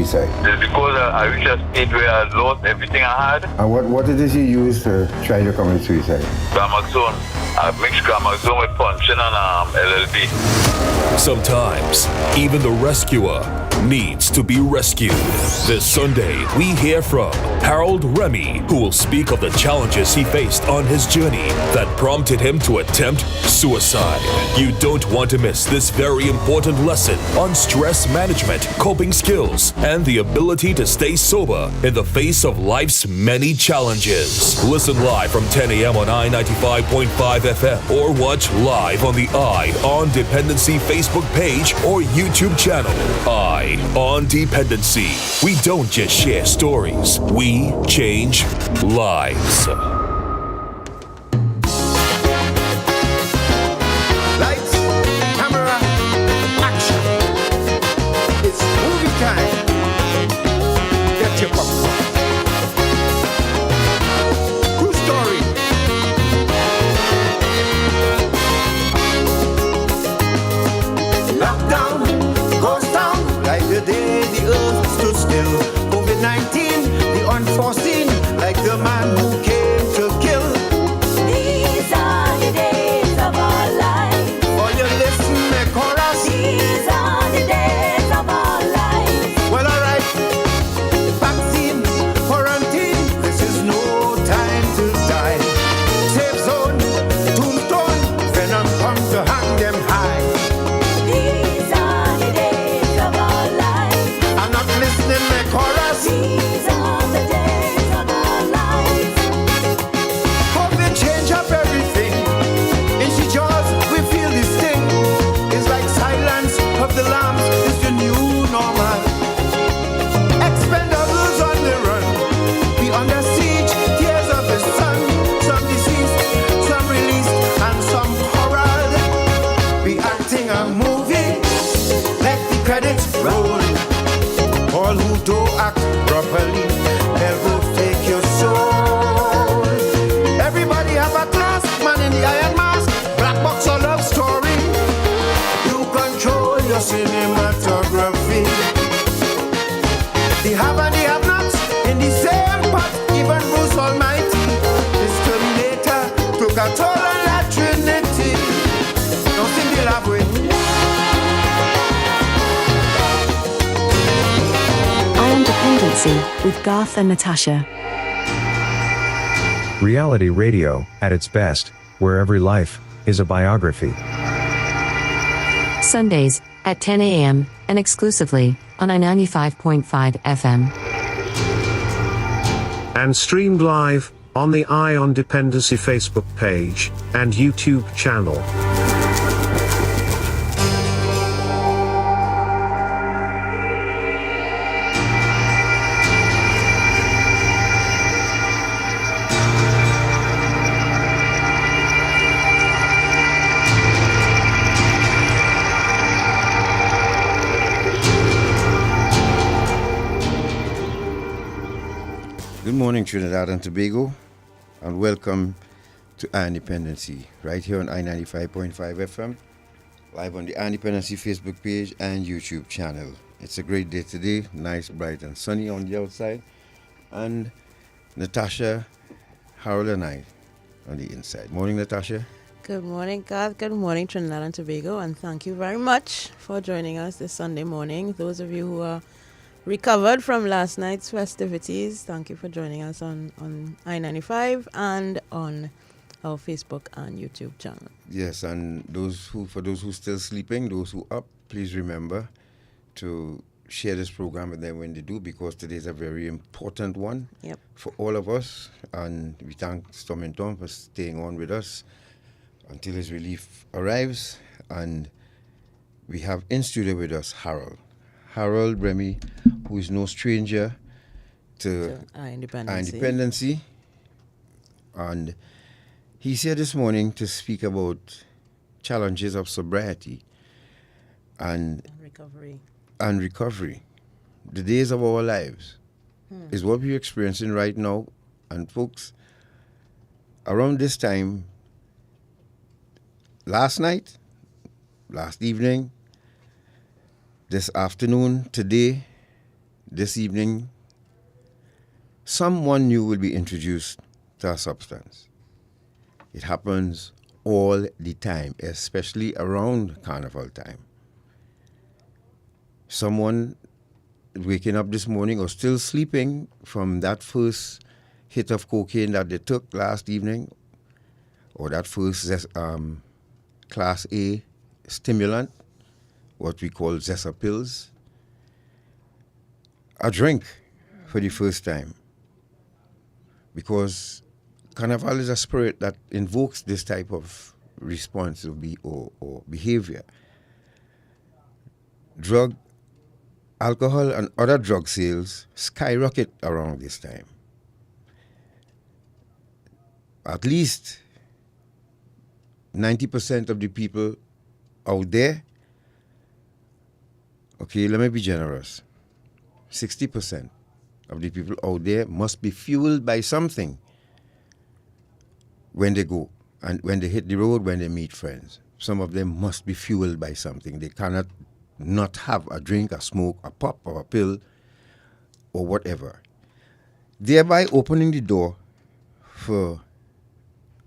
suicide? It's because I reached a state where I lost everything I had. And what it is you use to try to commit suicide? Gamaxone. I mixed Gamaxone with punching and LLB. Sometimes, even the rescuer needs to be rescued. This Sunday, we hear from Harold Remy, who will speak of the challenges he faced on his journey that prompted him to attempt suicide. You don't want to miss this very important lesson on stress management, coping skills, and the ability to stay sober in the face of life's many challenges. Listen live from 10 a.m. on I-95.5 FM or watch live on the Eye on Dependency Facebook page or YouTube channel. Eye on Dependency. We don't just share stories, we change lives. Lights, camera, action. It's movie time. Get your popcorn. True story. Lockdown goes down like the day the earth stood still. COVID-19, the unforeseen, like the man who came to kill. These are the days of our life. All you listen, the chorus. These are the days of our life. Well, alright. Vaccine, quarantine, this is no time to die. Safe zone, tombstone, venom come to hang them high. These are the days of our life. I'm not listening, the chorus. These are the days of our life. COVID change up everything. In she jaws, we feel this thing. It's like silence of the lambs is the new normal. Expendables on the run. We under siege, tears of the sun. Some deceased, some released, and some corralled. We acting a movie. Let the credits roll. All who don't act properly, they'll go take your soul. Everybody have a class, man in the iron mask, black box or love story. You control your cinematography. The have and the have-nots in the same pot, even Bruce Almighty. This Terminator took a toll on that Trinity. Don't think they'll have way. Eye on Dependency with Garth and Natasha. Reality radio, at its best, where every life is a biography. Sundays at 10 a.m. and exclusively on I-95.5 FM. And streamed live on the Eye on Dependency Facebook page and YouTube channel. Good morning, Trinidad and Tobago, and welcome to Independency, right here on I-95.5 FM, live on the Independency Facebook page and YouTube channel. It's a great day today, nice, bright, and sunny on the outside, and Natasha, Harold, and I on the inside. Morning, Natasha. Good morning, God. Good morning, Trinidad and Tobago, and thank you very much for joining us this Sunday morning. Those of you who are recovered from last night's festivities, thank you for joining us on I-95 and on our Facebook and YouTube channel. Yes, and for those who still sleeping, those who up, please remember to share this program with them when they do, because today is a very important one for all of us. And we thank Storm and Tom for staying on with us until his relief arrives. And we have in studio with us Harold Remy, who is no stranger to Independency. And he's here this morning to speak about challenges of sobriety and recovery. The days of our lives is what we're experiencing right now. And folks, around this time, last night, last evening, this afternoon, today, this evening, someone new will be introduced to a substance. It happens all the time, especially around Carnival time. Someone waking up this morning or still sleeping from that first hit of cocaine that they took last evening, or that first Class A stimulant, what we call Zessa pills, a drink for the first time. Because Carnival is a spirit that invokes this type of response or behavior. Alcohol and other drug sales skyrocket around this time. At least 90% of the people out there, okay, let me be generous, 60% of the people out there must be fueled by something when they go and when they hit the road, when they meet friends. Some of them must be fueled by something. They cannot not have a drink, a smoke, a pop, or a pill, or whatever, thereby opening the door for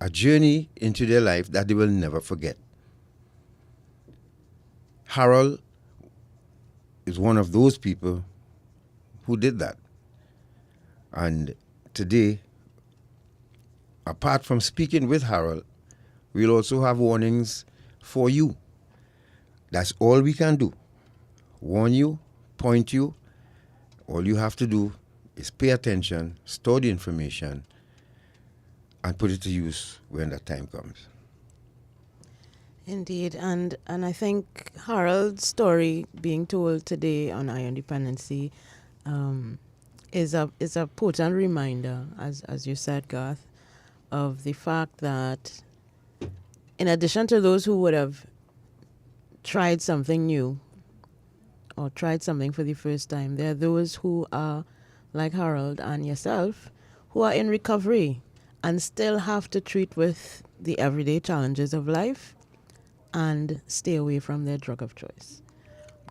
a journey into their life that they will never forget. Harold is one of those people who did that. And today, apart from speaking with Harold, we'll also have warnings for you. That's all we can do. Warn you, point you. All you have to do is pay attention, store the information, and put it to use when that time comes. Indeed, and I think Harold's story being told today on Iron Dependency is a potent reminder, as you said, Garth, of the fact that in addition to those who would have tried something new or tried something for the first time, there are those who are like Harold and yourself who are in recovery and still have to treat with the everyday challenges of life and stay away from their drug of choice.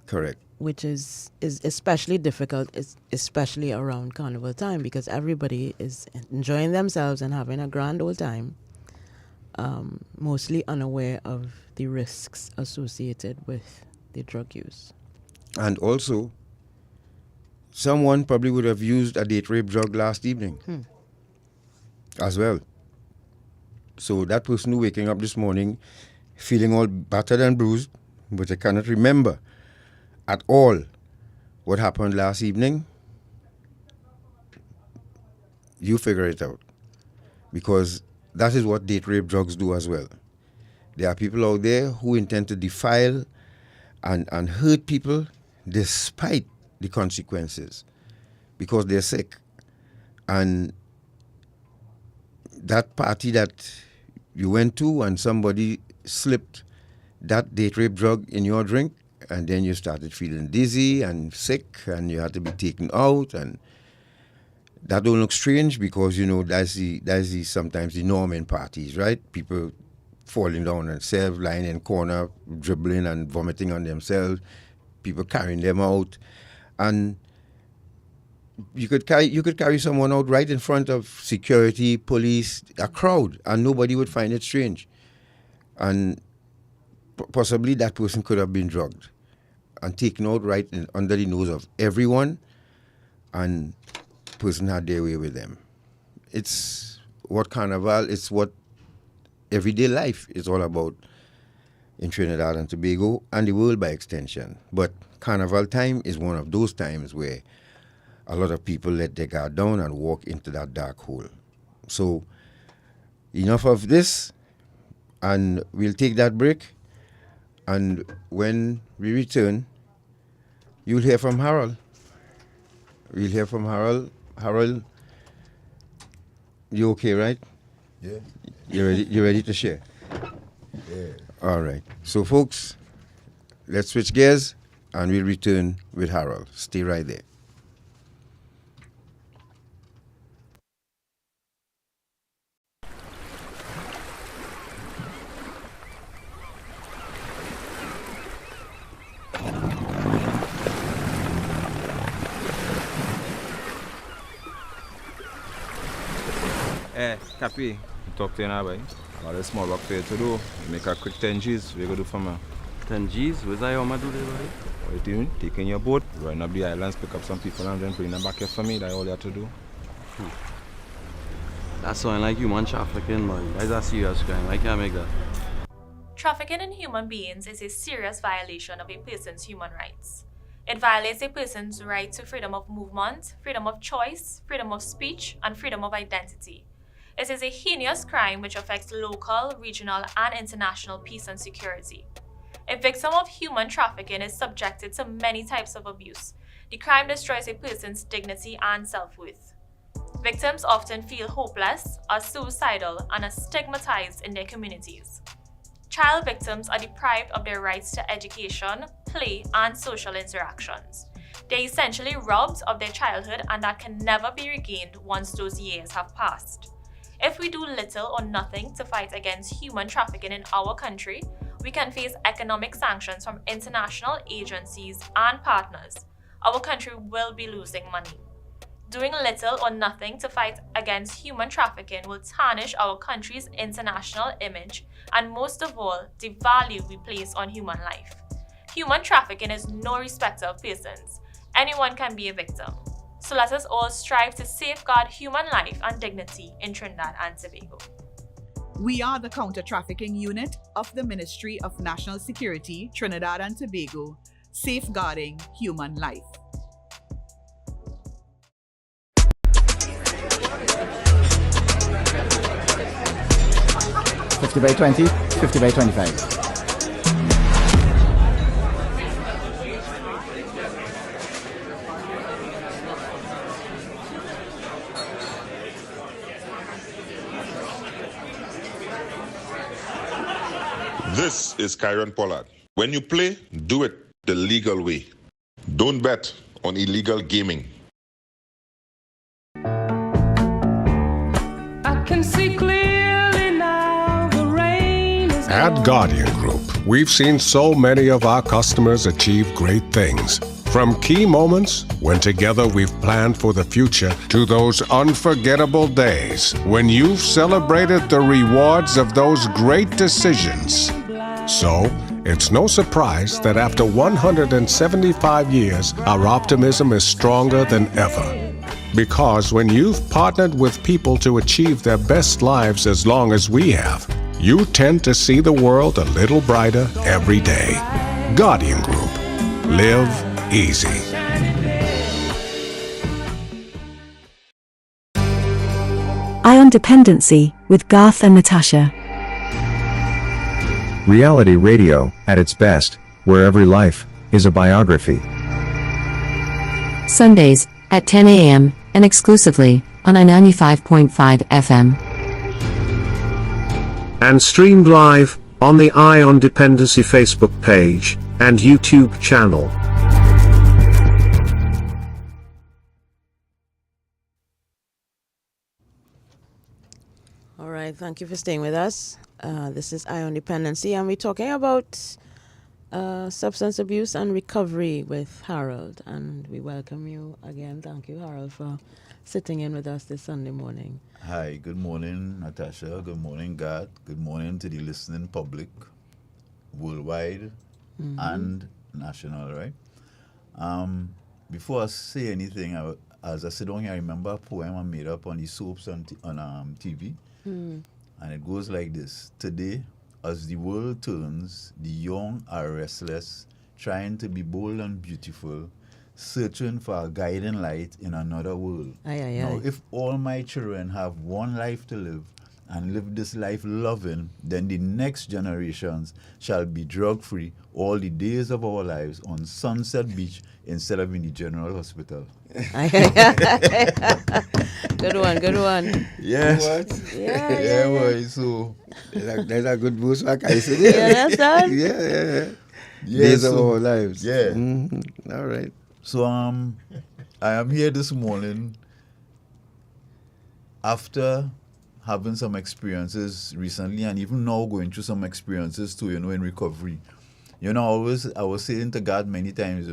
Correct. Which is especially difficult, especially around Carnival time, because everybody is enjoying themselves and having a grand old time, mostly unaware of the risks associated with the drug use. And also, someone probably would have used a date rape drug last evening as well. So that person who waking up this morning feeling all battered and bruised, but they cannot remember at all what happened last evening, you figure it out. Because that is what date rape drugs do as well. There are people out there who intend to defile and hurt people despite the consequences because they're sick. And that party that you went to and somebody slipped that date rape drug in your drink, and then you started feeling dizzy and sick and you had to be taken out, and that don't look strange because, you know, that's the sometimes the norm in parties, right? People falling down on themselves, lying in corner, dribbling and vomiting on themselves, people carrying them out. And you could carry someone out right in front of security, police, a crowd, and nobody would find it strange. And possibly that person could have been drugged and taken out right under the nose of everyone, and person had their way with them. It's what Carnival, it's what everyday life is all about in Trinidad and Tobago and the world by extension. But Carnival time is one of those times where a lot of people let their guard down and walk into that dark hole. So enough of this, and we'll take that break. And when we return, you'll hear from Harold. We'll hear from Harold. Harold, you okay, right? Yeah. You ready to share? Yeah. All right. So, folks, let's switch gears, and we'll return with Harold. Stay right there. Cappy, talk to you now, boy. Got a small work for you to do. Make a quick 10 G's. We go do for me. 10 G's? Where's that how I do this, boy? What you doing? Taking your boat, run up the islands, pick up some people and then bring them back here for me. That's all you have to do. That sound like human trafficking, man. That's a serious crime. I can't make that. Trafficking in human beings is a serious violation of a person's human rights. It violates a person's right to freedom of movement, freedom of choice, freedom of speech, and freedom of identity. It is a heinous crime which affects local, regional, and international peace and security. A victim of human trafficking is subjected to many types of abuse. The crime destroys a person's dignity and self-worth. Victims often feel hopeless, are suicidal, and are stigmatized in their communities. Child victims are deprived of their rights to education, play, and social interactions. They're essentially robbed of their childhood, and that can never be regained once those years have passed. If we do little or nothing to fight against human trafficking in our country, we can face economic sanctions from international agencies and partners. Our country will be losing money. Doing little or nothing to fight against human trafficking will tarnish our country's international image and, most of all, the value we place on human life. Human trafficking is no respecter of persons. Anyone can be a victim. So let us all strive to safeguard human life and dignity in Trinidad and Tobago. We are the Counter-Trafficking Unit of the Ministry of National Security, Trinidad and Tobago, safeguarding human life. (50/20, 50/25). This is Kyron Pollard. When you play, do it the legal way. Don't bet on illegal gaming. I can see clearly now the rain is At Guardian Group, we've seen so many of our customers achieve great things. From key moments when together we've planned for the future to those unforgettable days when you've celebrated the rewards of those great decisions. So, it's no surprise that after 175 years, our optimism is stronger than ever. Because when you've partnered with people to achieve their best lives as long as we have, you tend to see the world a little brighter every day. Guardian Group. Live easy. Ion Dependency with Garth and Natasha. Reality radio, at its best, where every life is a biography. Sundays at 10 a.m. and exclusively on 95.5 FM. And streamed live on the Ion Dependency Facebook page and YouTube channel. All right, thank you for staying with us. This is Ion Dependency, and we're talking about substance abuse and recovery with Harold. And we welcome you again. Thank you, Harold, for sitting in with us this Sunday morning. Hi, good morning, Natasha. Good morning, God. Good morning to the listening public, worldwide and national, right? Before I say anything, as I sit down here, I remember a poem I made up on the soaps on TV. And it goes like this. Today, as the world turns, the young are restless, trying to be bold and beautiful, searching for a guiding light in another world. Now, if all my children have one life to live and live this life loving, then the next generations shall be drug-free all the days of our lives on Sunset Beach instead of in the General Hospital. Good one. Yes. Yeah, boy. So there's a good boost back. I said, yeah, that's that. Yeah. Days of our lives. Yeah. All right. So I am here this morning after having some experiences recently, and even now going through some experiences too, in recovery. I was saying to God many times,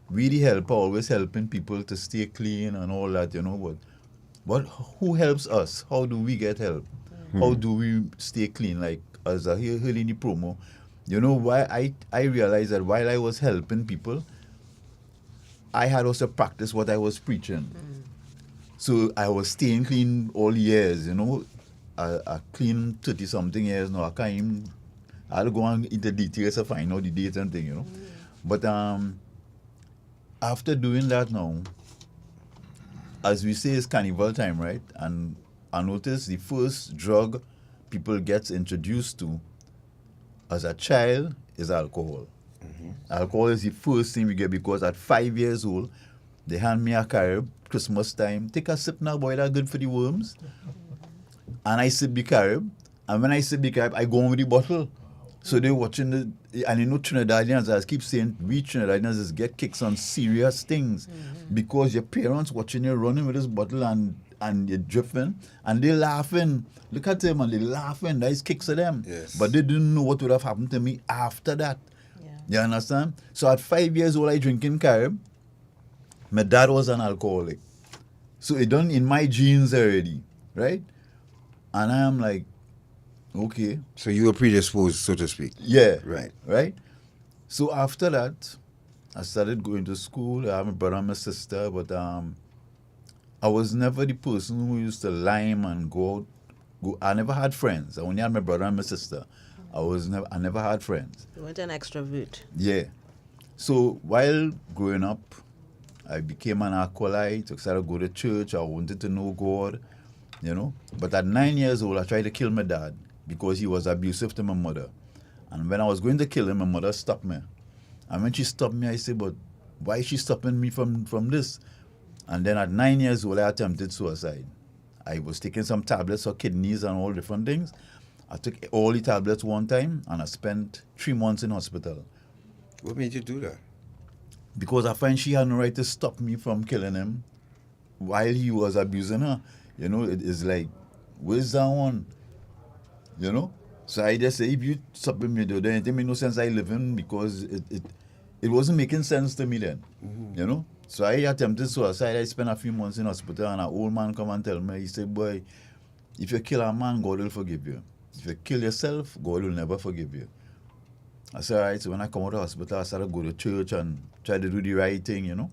we the helper, always helping people to stay clean and all that, but But who helps us? How do we get help? How do we stay clean? Like, as I heard in the promo, you know, why I realized that while I was helping people, I had also practiced what I was preaching. So I was staying clean all years, you know. I clean 30-something years now. I can't even, I'll go on into details to find out the dates and thing, you know. But after doing that now, as we say, it's carnival time, right? And I noticed the first drug people get introduced to as a child is alcohol. Alcohol is the first thing we get because at 5 years old, they hand me a Carib, Christmas time. Take a sip now, boy, that's good for the worms. And I sip the Carib. And when I sip the Carib, I go on with the bottle. So they're watching and you know Trinidadians, as I keep saying, we Trinidadians just get kicks on serious things because your parents watching you running with this bottle and you're drifting and they're laughing. Look at them and they're laughing. That is kicks to them. Yes. But they didn't know what would have happened to me after that. You understand? So at 5 years old, I drinking Carib. My dad was an alcoholic. So it done in my genes already, right? And I am like, okay. So you were predisposed, so to speak. Yeah. Right. Right? So after that, I started going to school. I have my brother and my sister, but I was never the person who used to lime and go. I never had friends. I only had my brother and my sister. I never had friends. You weren't an extrovert. Yeah. So while growing up, I became an acolyte. I started to go to church. I wanted to know God, you know. But at 9 years old, I tried to kill my dad because he was abusive to my mother. And when I was going to kill him, my mother stopped me. And when she stopped me, I said, but why is she stopping me from this? And then at 9 years old, I attempted suicide. I was taking some tablets for kidneys and all different things. I took all the tablets one time, and I spent 3 months in hospital. What made you do that? Because I find she had no right to stop me from killing him while he was abusing her. You know, it is like, where's that one? You know? So I just say, if you stop me, then it make no sense I live in because it wasn't making sense to me then. You know? So I attempted suicide. I spent a few months in hospital, and an old man come and tell me, he said, boy, if you kill a man, God will forgive you. If you kill yourself, God will never forgive you. I said, all right. So when I come out of hospital, I started to go to church and try to do the right thing, you know.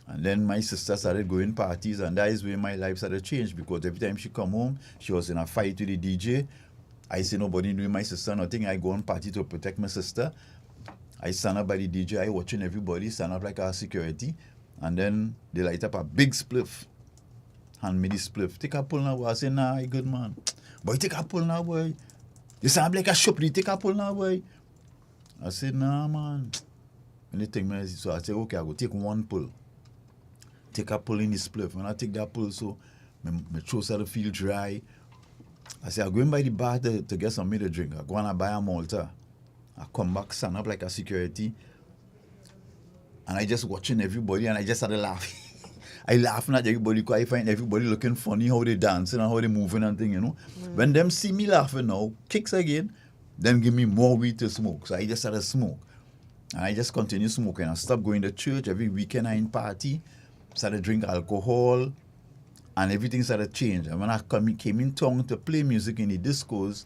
And then my sister started going parties, and that is where my life started to change because every time she come home, she was in a fight with the DJ. I say nobody knew my sister, nothing. I go on party to protect my sister. I stand up by the DJ, I watching everybody, stand up like our security. And then they light up a big spliff. Hand me the spliff. Take a pull now, boy. I say, nah, you good man. Boy, take a pull now, boy. You sound like a shopper, take a pull now, boy. I said, nah, man. And they take me, so I said, okay, I go take one pull. Take a pull in the spliff. When I take that pull, so my throat started to feel dry. I said, I'm going by the bar to get something to drink. I go and I buy a Malta. I come back, stand up like a security. And I just watching everybody, and I just started laughing. I laughing at everybody because I find everybody looking funny, how they dancing and how they moving and thing, you know. When them see me laughing now, kicks again, then give me more weed to smoke. So I just started to smoke. And I just continue smoking. I stopped going to church. Every weekend I in party. Started drink alcohol. And everything started to change. And when I came in town to play music in the discos,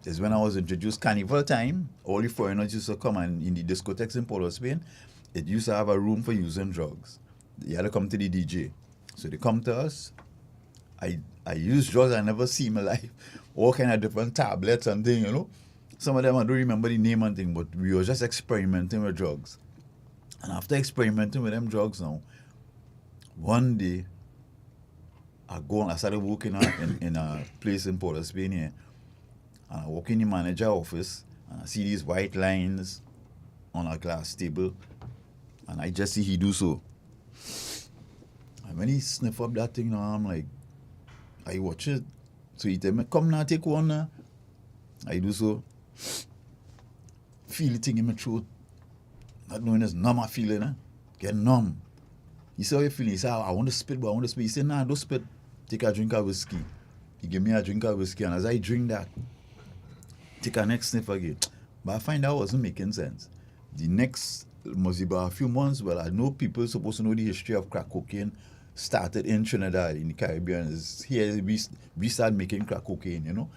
is when I was introduced Carnival time. All the foreigners used to come and in the discotheques in Port of Spain, it used to have a room for using drugs. You had to come to the DJ. So they come to us. I use drugs I never see in my life. All kind of different tablets and things, you know. Some of them I don't remember the name and thing, but we were just experimenting with drugs. And after experimenting with them drugs now, one day, I started working in a place in Port of Spain here. And I walk in the manager office, and I see these white lines on a glass table, and I just see he do so. And when he sniff up that thing now, I'm like, I watch it. So he tell me, come now, take one now. I do so. Feel the thing in my throat. Not knowing it's numb, I feel it, eh? Get numb. He said, how you feeling? He said, I want to spit, but I want to spit. He said, nah, don't spit. Take a drink of whiskey. He gave me a drink of whiskey, and as I drink that, take a next sniff again. But I find that wasn't making sense. The next must be about a few months, well, I know people supposed to know the history of crack cocaine started in Trinidad, in the Caribbean. Here we start making crack cocaine, you know.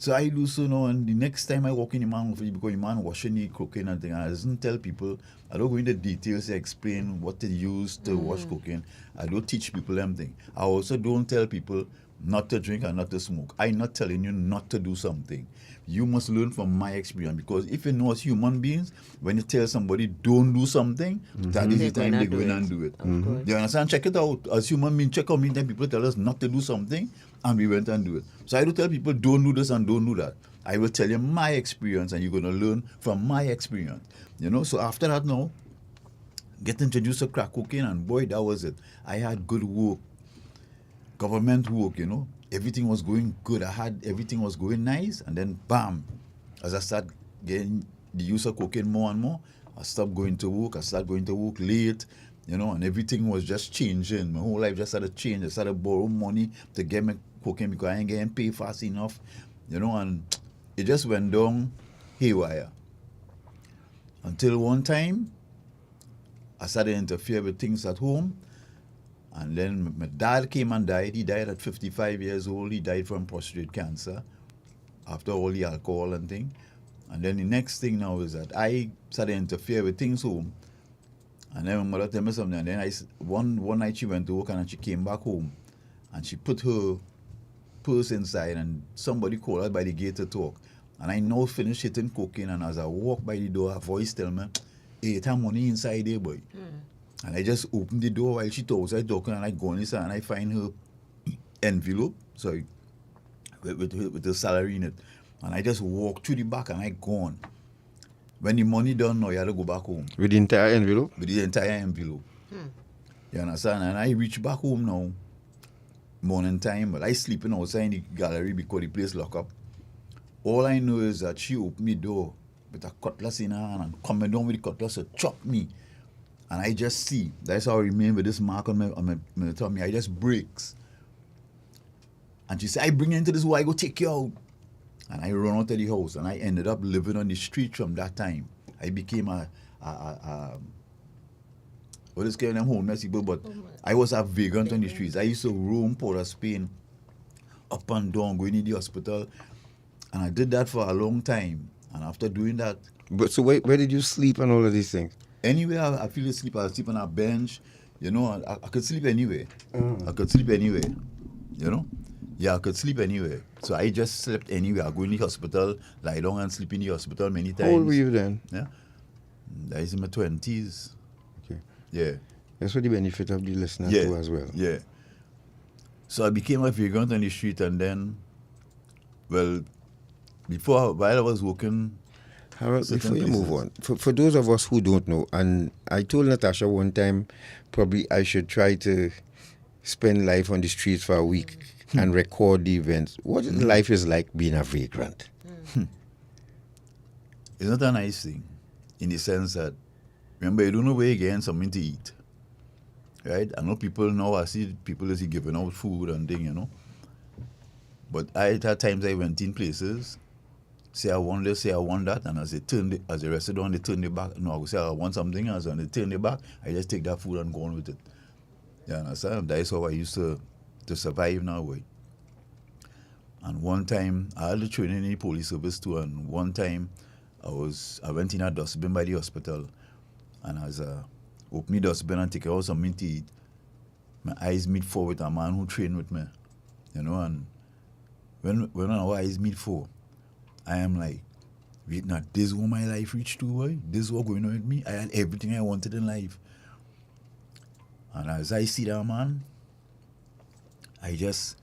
So I do so now, and the next time I walk in the man, because the man washing the cocaine and thing, I doesn't tell people, I don't go into details to explain what they use to wash cocaine. I don't teach people them thing. I also don't tell people not to drink and not to smoke. I'm not telling you not to do something. You must learn from my experience, because if you know as human beings, when you tell somebody don't do something, that is the time they go in and do it. You understand? Check it out. As human beings, check out me, then people tell us not to do something, and we went and do it. So I don't tell people don't do this and don't do that. I will tell you my experience, and you're going to learn from my experience. You know, so after that now, get introduced to crack cocaine, and boy, that was it. I had good work, government work, you know. Everything was going good. Everything was going nice, and then bam, as I start getting the use of cocaine more and more, I stopped going to work. I started going to work late, you know, and everything was just changing. My whole life just started changing. I started borrow money to get my cocaine because I ain't getting paid fast enough, you know, and it just went down haywire. Until one time, I started to interfere with things at home. And then my dad came and died. He died at 55 years old. He died from prostate cancer after all the alcohol and thing. And then the next thing now is that I started to interfere with things home. And then my mother told me something. And then one night she went to work and she came back home. And she put her purse inside, and somebody called her by the gate to talk. And I now finished hitting cocaine. And as I walk by the door, her voice tell me, hey, it have money inside there, boy. And I just opened the door while she was talking, and I go inside and I find her envelope, with her salary in it. And I just walk through the back and I gone. When the money done now, you had to go back home. With the entire envelope? With the entire envelope. You understand? And I reach back home now, morning time, but I sleeping outside in the gallery because the place locked up. All I know is that she opened the door with a cutlass in her hand and coming down with the cutlass to chop me. And I just see, that's how I remember this mark on my tummy. I just breaks. And she said, I bring you into this world, I go take you out. And I run out of the house, and I ended up living on the street from that time. I became what is calling them homeless people, but I was a vagrant on the streets. I used to roam Port of Spain, up and down, going to the hospital. And I did that for a long time. And after doing that... But so where did you sleep and all of these things? Anywhere I feel asleep, I sleep on a bench, you know, I could sleep anywhere. I could sleep anywhere, you know. Yeah, I could sleep anywhere. So I just slept anywhere. I go in the hospital, lie down and sleep in the hospital many times. How old were you then? Yeah, that is in my 20s. Okay. Yeah. That's for the benefit of the listeners too as well. Yeah. So I became a vagrant on the street, and then, well, while I was working... Harold, before you move on, for those of us who don't know, and I told Natasha one time, probably I should try to spend life on the streets for a week and record the events. What life is like being a vagrant? It's not a nice thing, in the sense that, remember, you don't know where you're getting something to eat, right? I know people now, I see people is giving out food and things, you know. But at times I went in places, say I want this, say I want that, and as the rest of them, they turn their back. No, I will say I want something else, and they turn their back. I just take that food and go on with it. You understand? That is how I used to survive now, boy. And one time, I had to train in the police service too, and one time, I went in a dustbin by the hospital, and as I opened the dustbin and take out something to eat, my eyes meet for with a man who trained with me, you know, and when our eyes meet for, I am like, wait, now, this is what my life reached to, boy. This is what going on with me. I had everything I wanted in life. And as I see that man, I just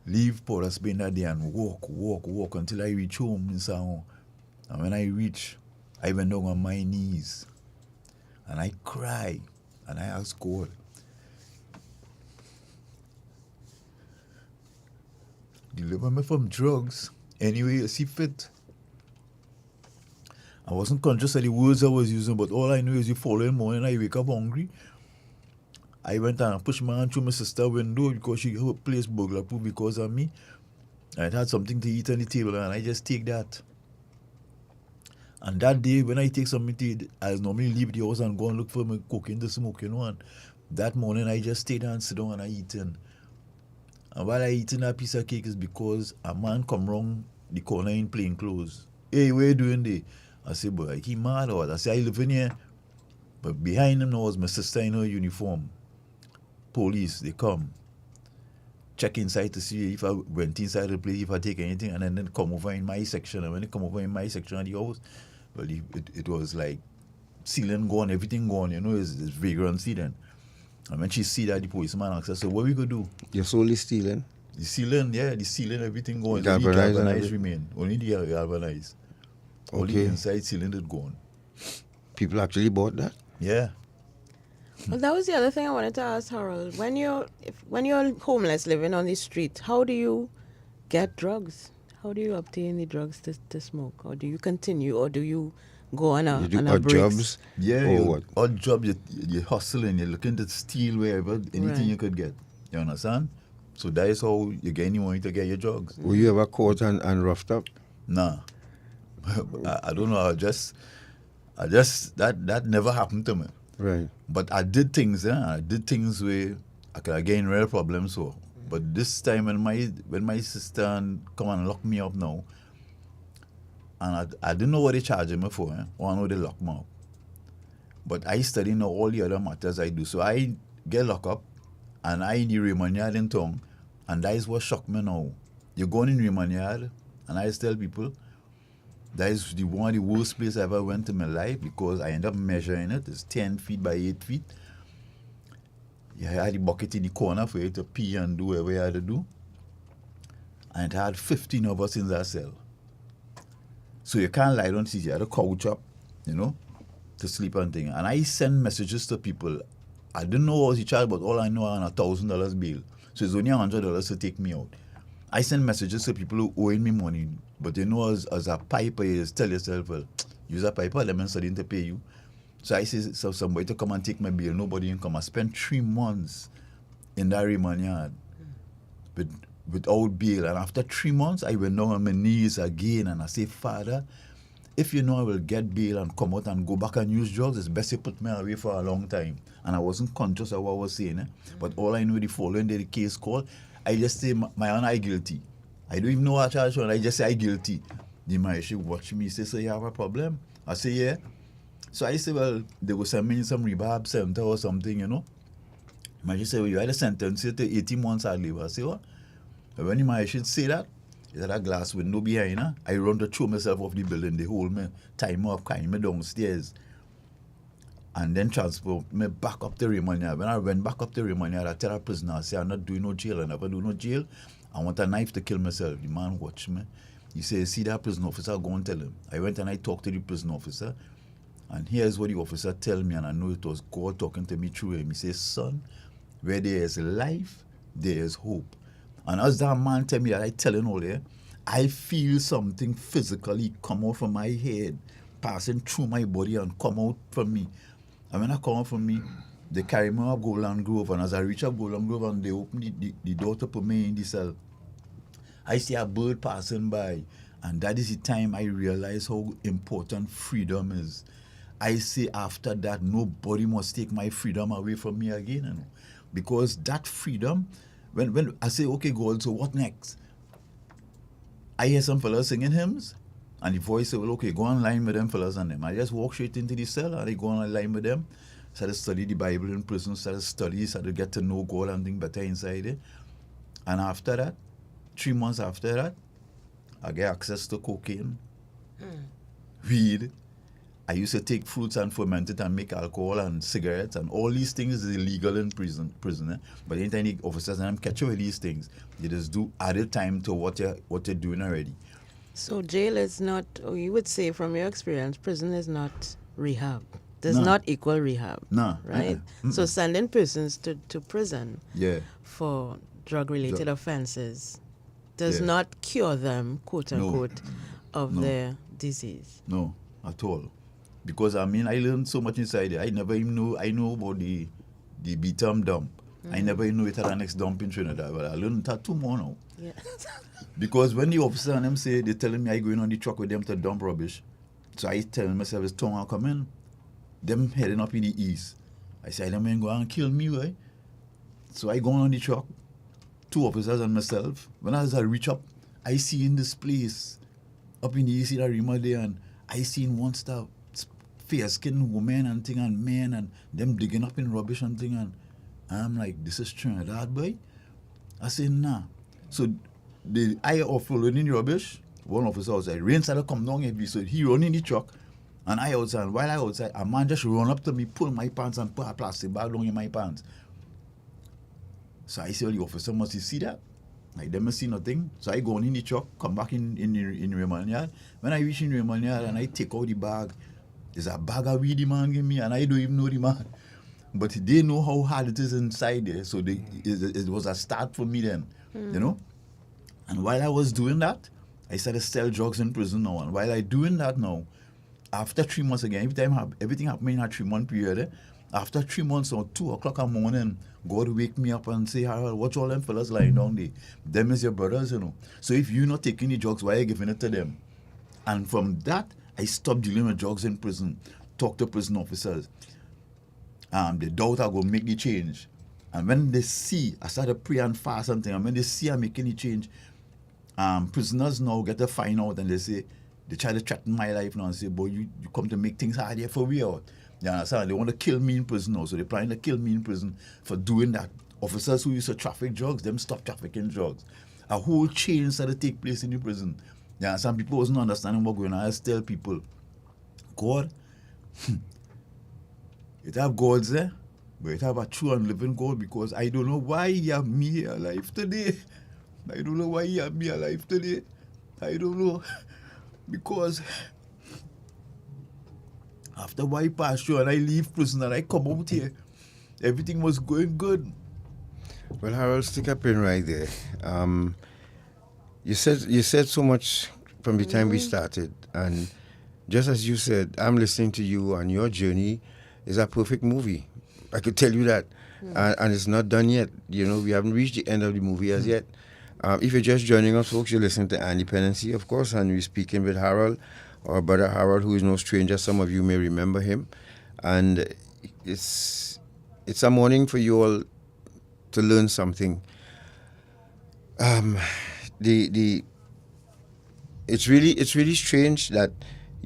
leave Port of Spain that day and walk until I reach home in Sao. And when I reach, I went down on my knees. And I cry. And I ask God, deliver me from drugs any way you see fit. I wasn't conscious of the words I was using, but all I knew is the following morning I wake up hungry. I went and pushed my hand through my sister's window because her place burglar proof because of me. I had something to eat on the table, and I just take that. And that day, when I take something to eat, I normally leave the house and go and look for my cocaine to smoke, you know. And That morning, I just stayed down and sit down and I eating. And while I eating that piece of cake is because a man come round the corner in plain clothes. Hey, what you doing there? I say, boy, he mad or what? I say, I live in here. But behind him now was my sister in her uniform. Police, they come. Check inside to see if I went inside the place, if I take anything, and then come over in my section. And when they come over in my section of the house, well, it was like ceiling gone, everything gone, you know, it's vagrancy then. And when she see that, the policeman asks her, so what we gonna do? You're solely stealing? The ceiling, yeah, the ceiling, everything gone. Galvanized Only the galvanized remain. Only the galvanized. Okay. Only the inside ceiling is gone. People actually bought that? Yeah. Well, that was the other thing I wanted to ask Harold. When you're homeless, living on the street, how do you get drugs? How do you obtain the drugs to smoke? Or do you continue, or do you go on a odd jobs? Yeah, what? Odd job, you're hustling, you're looking to steal wherever, anything you could get. You understand? So that is how you get anyone to get your drugs. Were you ever caught and roughed up? Nah. I don't know, that never happened to me. Right. But I did things, I did things where I could get in real problems. So, but this time when my sister come and lock me up now, and I didn't know what they charged me for, or I know they lock me up. But I study now all the other matters I do. So I get locked up, and I in the Raymond Yard in town, and that is what shocked me now. You go in Raymond Yard, and I tell people, that is one of the worst places I ever went in my life because I end up measuring it. It's 10 feet by 8 feet. You had the bucket in the corner for you to pee and do whatever you had to do. And it had 15 of us in that cell. So you can't lie down, you had to couch up, you know, to sleep and thing. And I send messages to people. I didn't know what was the charge, but all I know I had $1,000 bail. So it's only $100 to take me out. I send messages to people who owing me money, but you know, as a piper, you just tell yourself, well, use a piper, let me study to pay you. So I say, so somebody to come and take my bill, nobody can come. I spent 3 months in that Raymond Yard without bail. And after 3 months, I went down on my knees again and I say, Father, if you know I will get bail and come out and go back and use drugs, it's best you put me away for a long time. And I wasn't conscious of what I was saying. But all I know, the following day, the case called, I just say, my own, I guilty. I don't even know what charge on. I just say, I guilty. The man, she watch me, say, so you have a problem? I say, yeah. So I say, well, they will send me in some rehab center or something, you know. Man, she say, well, you had a sentence to 18 months I live. I say, what? But when the man should say that, there's a glass window behind her. I run to throw myself off the building. They hold me, tie me up, carry me downstairs. And then transport me back up to Raymond Yard. When I went back up to Raymond Yard, I tell a prisoner, I say, I'm not doing no jail. I never do no jail. I want a knife to kill myself. The man watch me. He says, see that prison officer, go and tell him. I went and I talked to the prison officer. And here's what the officer tell me, and I know it was God talking to me through him. He says, son, where there is life, there is hope. And as that man tell me that, I tell him all there, I feel something physically come out from my head, passing through my body and come out from me. And when I come out from me, they carry me up Golden Grove, and as I reach up Golden Grove and they open the door to put me in the cell, I see a bird passing by, and that is the time I realize how important freedom is. I say after that, nobody must take my freedom away from me again, you know? Because that freedom, when I say, okay, God, so what next? I hear some fellas singing hymns, and the voice say, well, okay, go online with them fellas and them. I just walk straight into the cell, and I go online with them. Started to study the Bible in prison, started to get to know God and things better inside it. And after that, 3 months after that, I get access to cocaine, weed. I used to take fruits and ferment it and make alcohol and cigarettes, and all these things is illegal in prison. But anytime the officers and them catch you with these things, you just do added time to what you're doing already. So jail is not, or you would say from your experience, prison is not rehab. Does No. not equal rehab. No. Right? So sending persons to prison for drug-related offenses does not cure them, quote unquote, of their disease. No, at all. Because I mean, I learned so much inside it. I never even know. I know about the B-term dump. I never even know it had an next dump in Trinidad. But I learned that 2 more now. Yeah. Because when the officer and them say, they're telling me I going on the truck with them to dump rubbish. So I tell myself, it's tongue I'll come in. Them heading up in the east. I said, them men go and kill me, right? So I go on the truck, 2 officers and myself. When I reach up, I see in this place, up in the east side of Rima there, and I seen one star fair-skinned woman and thing and men and them digging up in rubbish and thing, and I'm like, this is Trinidad, boy? I said, nah. So I offloading the rubbish, one officer outside, rain started come down heavy, so he running the truck, and I outside. And while I outside, a man just run up to me, pull my pants and put a plastic bag down in my pants. So I say, well, the officer must see that. Like, them see nothing. So I go on in the truck, come back in Raymond Yard. When I reach in Raymond Yard and I take out the bag, there's a bag of weed the man give me, and I don't even know the man. But they know how hard it is inside there. So it was a start for me then, you know. And while I was doing that, I started to sell drugs in prison now. And while I doing that now, after 3 months again, everything happened in a 3-month period. After 3 months or 2 o'clock in the morning, God wake me up and say, Harold, watch all them fellas lying down there. Them is your brothers, you know. So if you're not taking the drugs, why are you giving it to them? And from that, I stopped dealing with drugs in prison, talk to prison officers. They doubt I'm going to make the change. And when they see, I started pray and fast and things, and when they see I'm making the change, prisoners now get to find out and they say, they try to threaten my life now and say, boy, you come to make things hard here for me out. You understand? They want to kill me in prison now, so they're planning to kill me in prison for doing that. Officers who used to traffic drugs, them stop trafficking drugs. A whole chain started to take place in the prison. Yeah, some people wasn't understanding what's going on. I just tell people, God, it have gods there, but it have a true and living God, because I don't know why He have me here alive today. I don't know why He have me alive today. I don't know. Because after I pass through and I leave prison and I come out here, everything was going good. Well, Harold, stick a pin right there. You said so much from the time we started, and just as you said, I'm listening to you, and your journey is a perfect movie. I could tell you that, and it's not done yet. You know, we haven't reached the end of the movie as yet. If you're just joining us, folks, you're listening to Dependency, of course, and we're speaking with Harold, our brother Harold, who is no stranger. Some of you may remember him, and it's a morning for you all to learn something. It's really strange that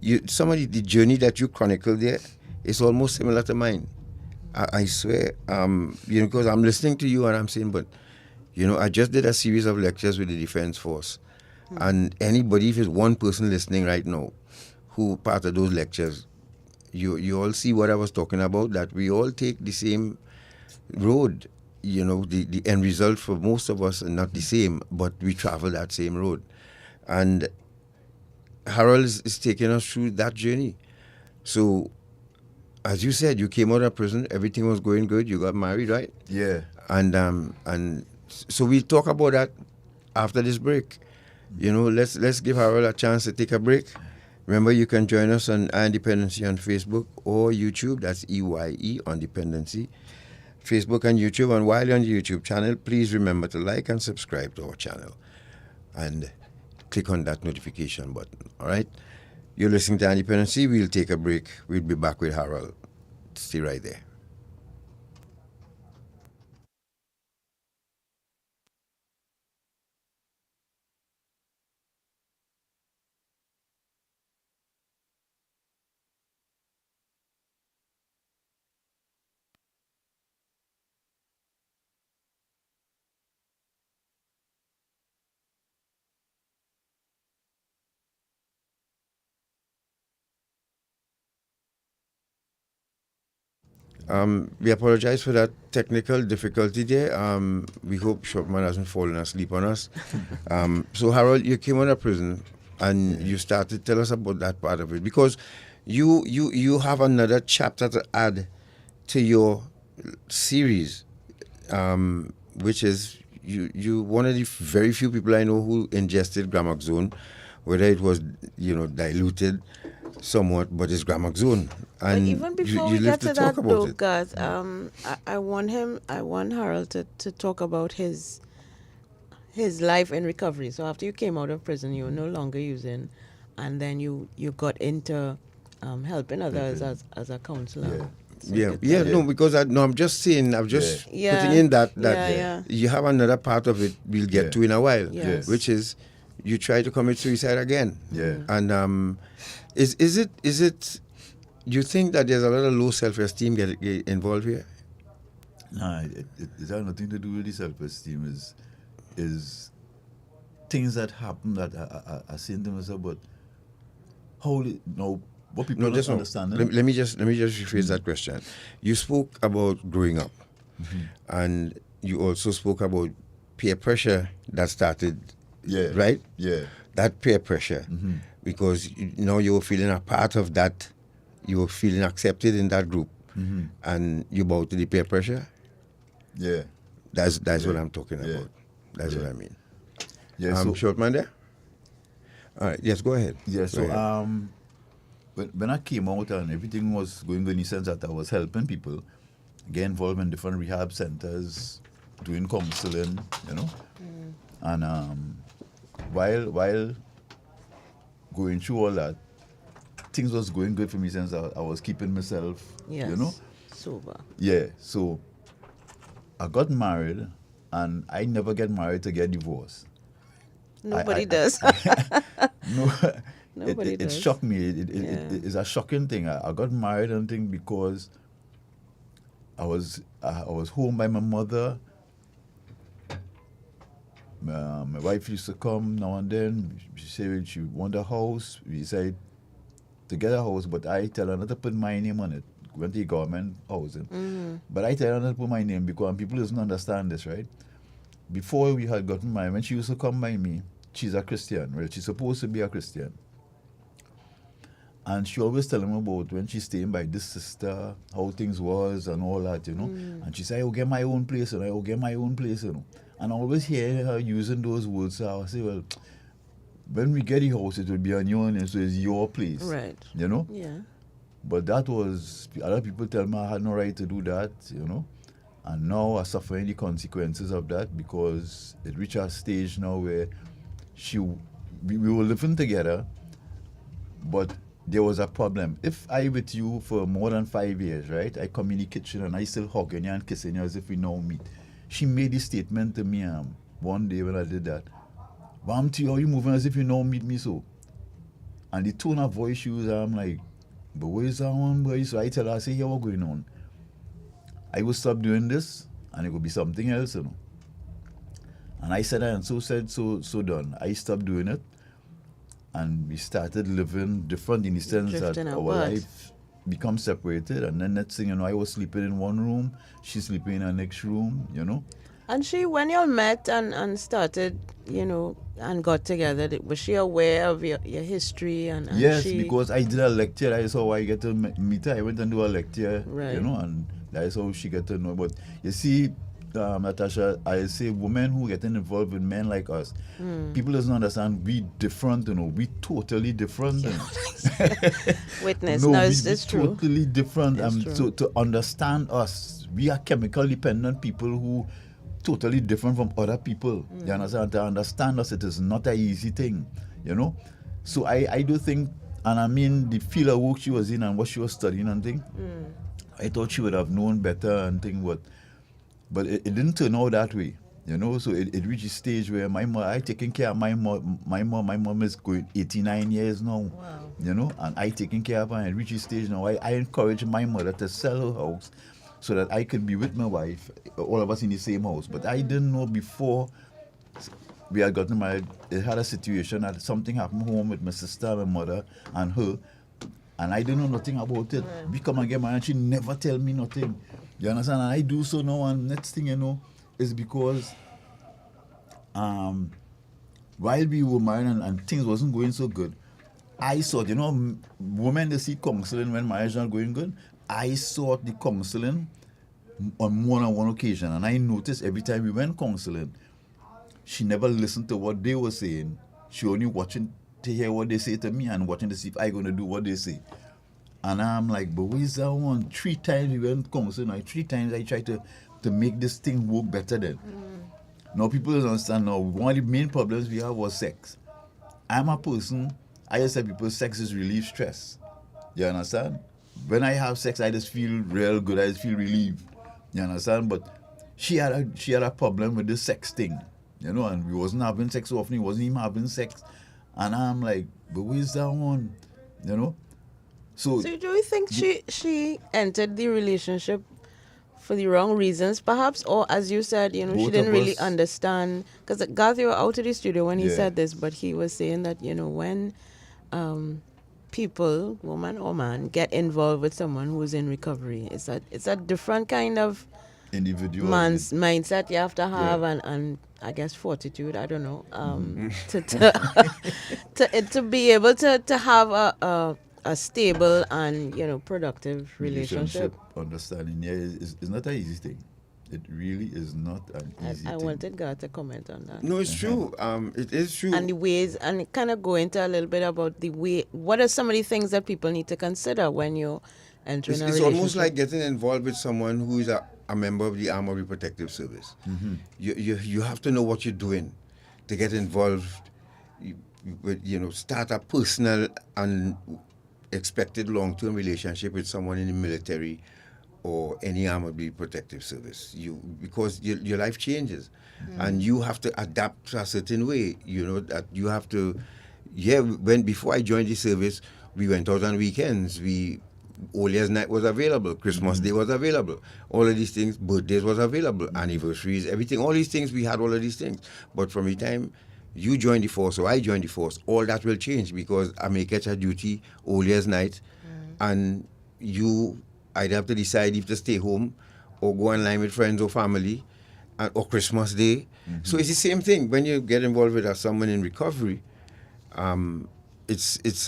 the journey that you chronicle there is almost similar to mine. I swear, because I'm listening to you and I'm saying, but I just did a series of lectures with the Defense Force, and anybody, if it's one person listening right now, who part of those lectures, you all see what I was talking about. That we all take the same road. The end result for most of us are not the same, but we travel that same road. And Harold is taking us through that journey. So, as you said, you came out of prison, everything was going good, you got married, right? Yeah. And so we'll talk about that after this break. Let's give Harold a chance to take a break. Remember, you can join us on Dependency on Facebook or YouTube. That's EYE on Dependency. Facebook and YouTube. And while you're on the YouTube channel, please remember to like and subscribe to our channel. And click on that notification button. All right? You're listening to Dependency. We'll take a break. We'll be back with Harold. Stay right there. We apologize for that technical difficulty there. We hope Shopman hasn't fallen asleep on us. So, Harold, you came out of prison and you started. Tell us about that part of it, because you have another chapter to add to your series, which is you one of the very few people I know who ingested Gramaxone, whether it was diluted somewhat, but it's Gramaxone. And even before we get to that, though, guys, I want Harold to talk about his life in recovery. So after you came out of prison, you were no longer using, and then you got into helping others as a counselor. No, because I'm just saying, I'm just putting in that you have another part of it we'll get to in a while, which is you try to commit suicide again. And is it you think that there's a lot of low self-esteem get involved here? No, it has nothing to do with the self-esteem. Is things that happen that I saying to myself, but what people don't understand. Let me just rephrase that question. You spoke about growing up, and you also spoke about peer pressure that started, right? Yeah. That peer pressure, because now you're feeling a part of that, you're feeling accepted in that group, and you bow to the peer pressure. Yeah. That's what I'm talking about. That's what I mean. Yeah. Short man there? All right. Yes, go ahead. Yeah. When I came out and everything was going good in the sense that I was helping people, get involved in different rehab centers, doing counseling, and while going through all that, things was going good for me since I was keeping myself, sober. Yeah. So I got married, and I never get married to get divorced. Nobody does. Nobody does. It shocked me. It's a shocking thing. I got married and thing because I was home by my mother. My wife used to come now and then. She said she wanted a house. We decided to get a house, but I tell her not to put my name on it. Went to the government housing. But I tell her not to put my name because people doesn't understand this, right? Before we had gotten married, when she used to come by me, she's a Christian. Well, she's supposed to be a Christian. And she always telling me about when she's staying by this sister, how things was and all that, And she said, I'll get my own place, I'll get my own place, And I always hear her using those words. So I say, well, when we get the house, it will be on your name, so it's your place. Right. Yeah. But that was, other people tell me I had no right to do that, And now I'm suffering the consequences of that because it reached a stage now where we were living together, but there was a problem. If I with you for more than 5 years, right, I come in the kitchen and I still hugging you and kissing you as if we now meet. She made this statement to me one day when I did that. Bamti, how you moving as if you now meet me so? And the tone of voice she was, I'm like, but where is that one, boy? So I tell her, I say, yeah, what's going on? I will stop doing this and it will be something else, And I said, and so done. I stopped doing it. And we started living different in the sense that our life become separated. And then next thing I was sleeping in one room, she's sleeping in her next room, And she, when you all met and started, and got together, was she aware of your history? And yes, because I did a lecture. That is how I get to meet her. I went and do a lecture, and that is how she get to know. But you see, Natasha, I say women who getting involved with men like us, people doesn't understand we different, we totally different. Witness, it's true. Totally different. So to understand us, we are chemical dependent people who totally different from other people. You understand? To understand us, it is not an easy thing, So I do think, and I mean the field of work she was in and what she was studying and thing, I thought she would have known better and thing, but it didn't turn out that way, So it reached a stage where my mom, I taking care of my mom. My mom is going 89 years now, and I taking care of her. And it reached a stage now. I encourage my mother to sell her house so that I could be with my wife, all of us in the same house. But I didn't know before we had gotten married. It had a situation that something happened home with my sister, my mother, and her, and I didn't know nothing about it. We come and get married, and she never tell me nothing. You understand? And I do so now, and next thing you know, is because while we were married and things wasn't going so good, I thought, women, they see counseling when marriage not going good. I sought the counseling on more than one occasion, and I noticed every time we went counseling, she never listened to what they were saying. She only watching to hear what they say to me and watching to see if I going to do what they say. And I'm like, but where's that one? 3 times we went counseling. 3 times I tried to make this thing work better then. Now people don't understand now. One of the main problems we have was sex. I'm a person, I just tell people sex is relief stress. You understand? when I have sex, I just feel real good. I just feel relieved. You understand? But she had a problem with the sex thing, you know, and we wasn't having sex so often. He wasn't even having sex, and I'm like, but where's that one, you know? So do you think she entered the relationship for the wrong reasons, perhaps, or as you said, you know, she didn't really understand? Because Garth, you were out of the studio when he said this, but he was saying that, you know, when people, woman or man, get involved with someone who's in recovery, it's a different kind of individual man's mindset you have to have, and I guess fortitude, I don't know, to be able to have a stable and, you know, productive relationship. Understanding, it's not an easy thing. It really is not an easy thing. I wanted God to comment on that. No, it's true. It is true. And the ways, and kind of go into a little bit about the way, what are some of the things that people need to consider when you're entering a relationship? It's almost like getting involved with someone who is a member of the Armed Protective Service. Mm-hmm. You have to know what you're doing to get involved with, you know, start a personal and expected long-term relationship with someone in the military or any Armed Protective Service. Because your life changes, and you have to adapt to a certain way. You know that you have to. Yeah, before I joined the service, we went out on weekends. All Year's Night was available, Christmas Day was available, all of these things, birthdays was available, anniversaries, everything, all these things, we had all of these things. But from the time you join the force or I join the force, all that will change, because I may catch a duty all Year's Night, and you either have to decide if to stay home or go online with friends or family, or Christmas Day. So it's the same thing when you get involved with someone in recovery. It's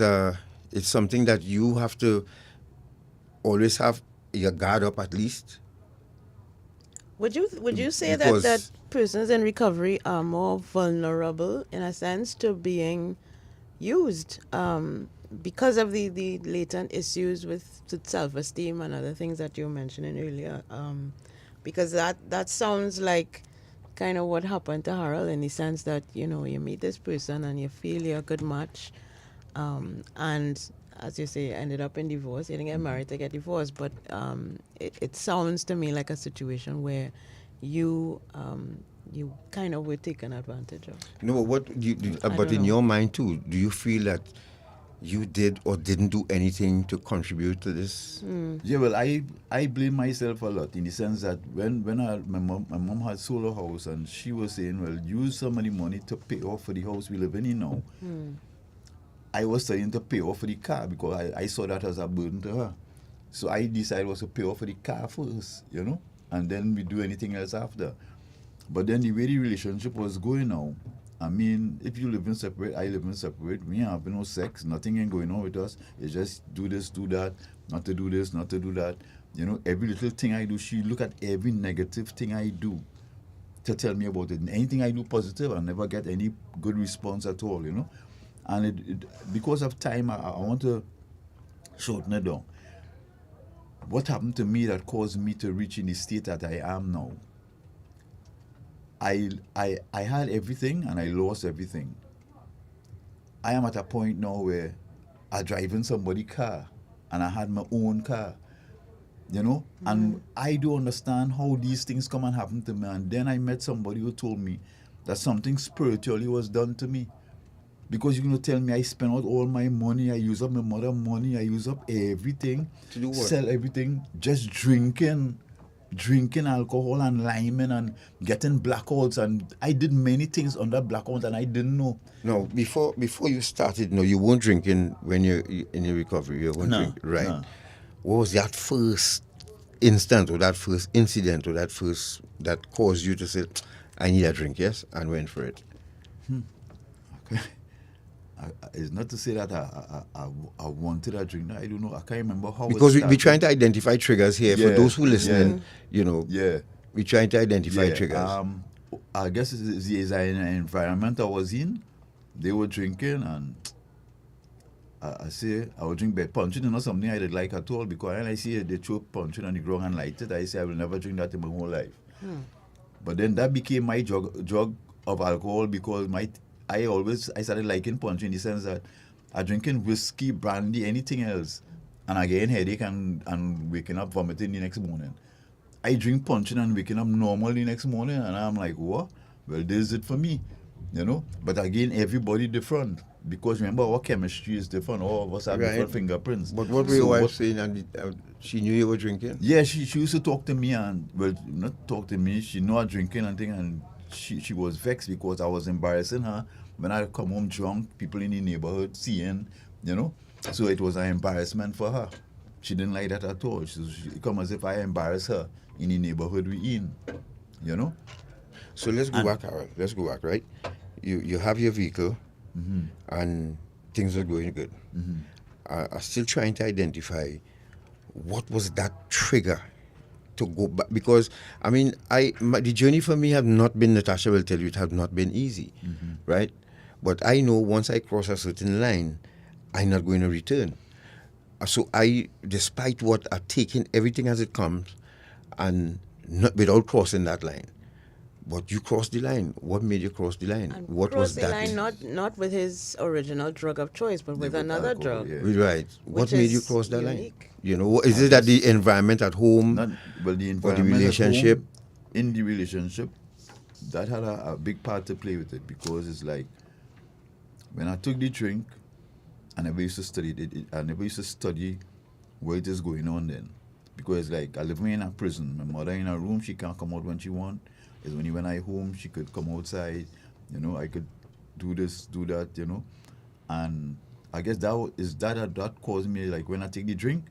something that you have to always have your guard up at least. Would you say that persons in recovery are more vulnerable in a sense to being used because of the latent issues with self-esteem and other things that you were mentioning earlier? Because that sounds like kind of what happened to Harold, in the sense that, you know, you meet this person and you feel you're a good match, and as you say, ended up in divorce. You didn't get married to get divorced, but it sounds to me like a situation where you kind of were taken advantage of. No, but in your mind too, do you feel that you did or didn't do anything to contribute to this? Yeah, well, I blame myself a lot, in the sense that when my mom had sold a house, and she was saying, well, use some of the money to pay off for the house we live in now. I was starting to pay off for the car, because I saw that as a burden to her. So I decided was to pay off for the car first, you know, and then we do anything else after. But then the way the relationship was going now, I mean, if you live in separate, I live in separate, we ain't having no sex, nothing ain't going on with us. It's just do this, do that, not to do this, not to do that. You know, every little thing I do, she look at every negative thing I do to tell me about it. And anything I do positive, I never get any good response at all, you know. And because of time, I want to shorten it down. What happened to me that caused me to reach in the state that I am now? I had everything and I lost everything. I am at a point now where I drive in somebody's car and I had my own car, you know, and I do understand how these things come and happen to me. And then I met somebody who told me that something spiritually was done to me. Because you're going to tell me I spent out all my money, I use up my mother's money, I use up everything, to do what? Sell everything, just drinking alcohol and liming and getting blackouts, and I did many things on that blackout and I didn't know. No, before you started, no, you weren't drinking when you're in your recovery. You weren't drinking, right? No. What was that first instant or that first incident or that caused you to say, I need a drink, yes, and went for it? Okay. It's not to say that I wanted a drink. I don't know. I can't remember how. Because we're trying to identify triggers here. For those who listening, you know, we're trying to identify triggers. I guess it's the environment I was in. They were drinking, and I say I would drink by punching. It's not something I did like at all, because when I see they throw punching on the ground and light it, I say I will never drink that in my whole life. But then that became my drug of alcohol, because I started liking punch, in the sense that I drinking whiskey, brandy, anything else. and I get headache and waking up vomiting the next morning. I drink punching and waking up normal the next morning, and I'm like, what? Well, this is it for me, you know. But again, everybody different, because remember, our chemistry is different. All of us have different fingerprints. But what were your wife saying? And she knew you were drinking? Yeah, she used to talk to me, and well, not talk to me. She knew I drinking and thing, and she was vexed because I was embarrassing her when I come home drunk. People in the neighborhood seeing, you know. So it was an embarrassment for her. She didn't like that at all. She come as if I embarrass her in the neighborhood we in, you know. So let's go back, Harold. Let's go back, right? You have your vehicle, and things are going good. I'm still trying to identify what was that trigger to go back, because I mean, the journey for me have not been, Natasha will tell you, it have not been easy, right? But I know once I cross a certain line, I'm not going to return. So despite what, I've taken everything as it comes, and not without crossing that line. But you crossed the line. What made you cross the line? And What was that? Cross the line not with his original drug of choice, but with another drug. Right. What made you cross that line? Unique. You know, is it that the environment at home, the or the environment relationship? at home, in the relationship, that had a big part to play with it, because it's like when I took the drink, I never used to study it. I never used to study what is going on then, because like I live in a prison. My mother in a room, she can't come out when she want. It's only when I home she could come outside. You know, I could do this, do that. You know, and I guess that caused me, like when I take the drink,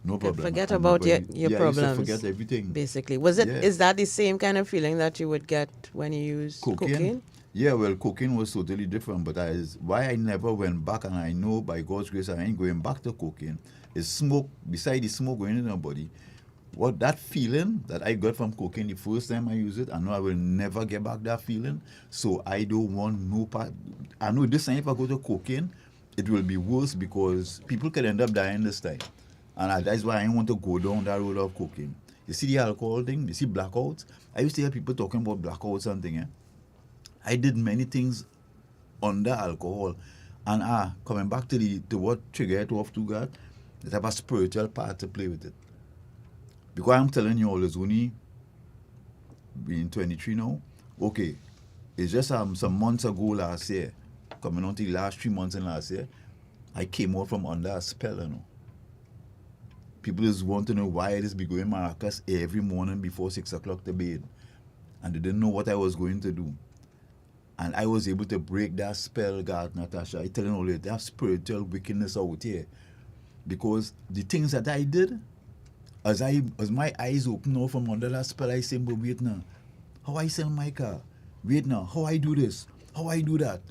no problem. Forget about your problems. I used to forget everything. Basically, is that the same kind of feeling that you would get when you use cocaine? Yeah, well, cocaine was totally different, but why I never went back, and I know by God's grace I ain't going back to cocaine, is smoke. Beside the smoke going in my body, what that feeling that I got from cocaine the first time I use it, I know I will never get back that feeling. So I don't want no part. I know this time if I go to cocaine, it will be worse, because people can end up dying this time. And that's why I don't want to go down that road of cocaine. You see the alcohol thing, you see blackouts. I used to hear people talking about blackouts and things. I did many things under alcohol. And coming back to what triggered it off to God, that have a spiritual part to play with it. Because I'm telling you all, it's only being 23 now. Okay, it's just some months ago last year, coming on to the last 3 months in last year, I came out from under a spell, you know. People just want to know why I just be going Maracas every morning before 6 o'clock to bed. And they didn't know what I was going to do. And I was able to break that spell, God, Natasha. I telling all you, that spiritual wickedness out here. Because the things that I did, as my eyes open now from under that spell, I say, but wait now, how I sell my car? Wait now, how I do this? How I do that?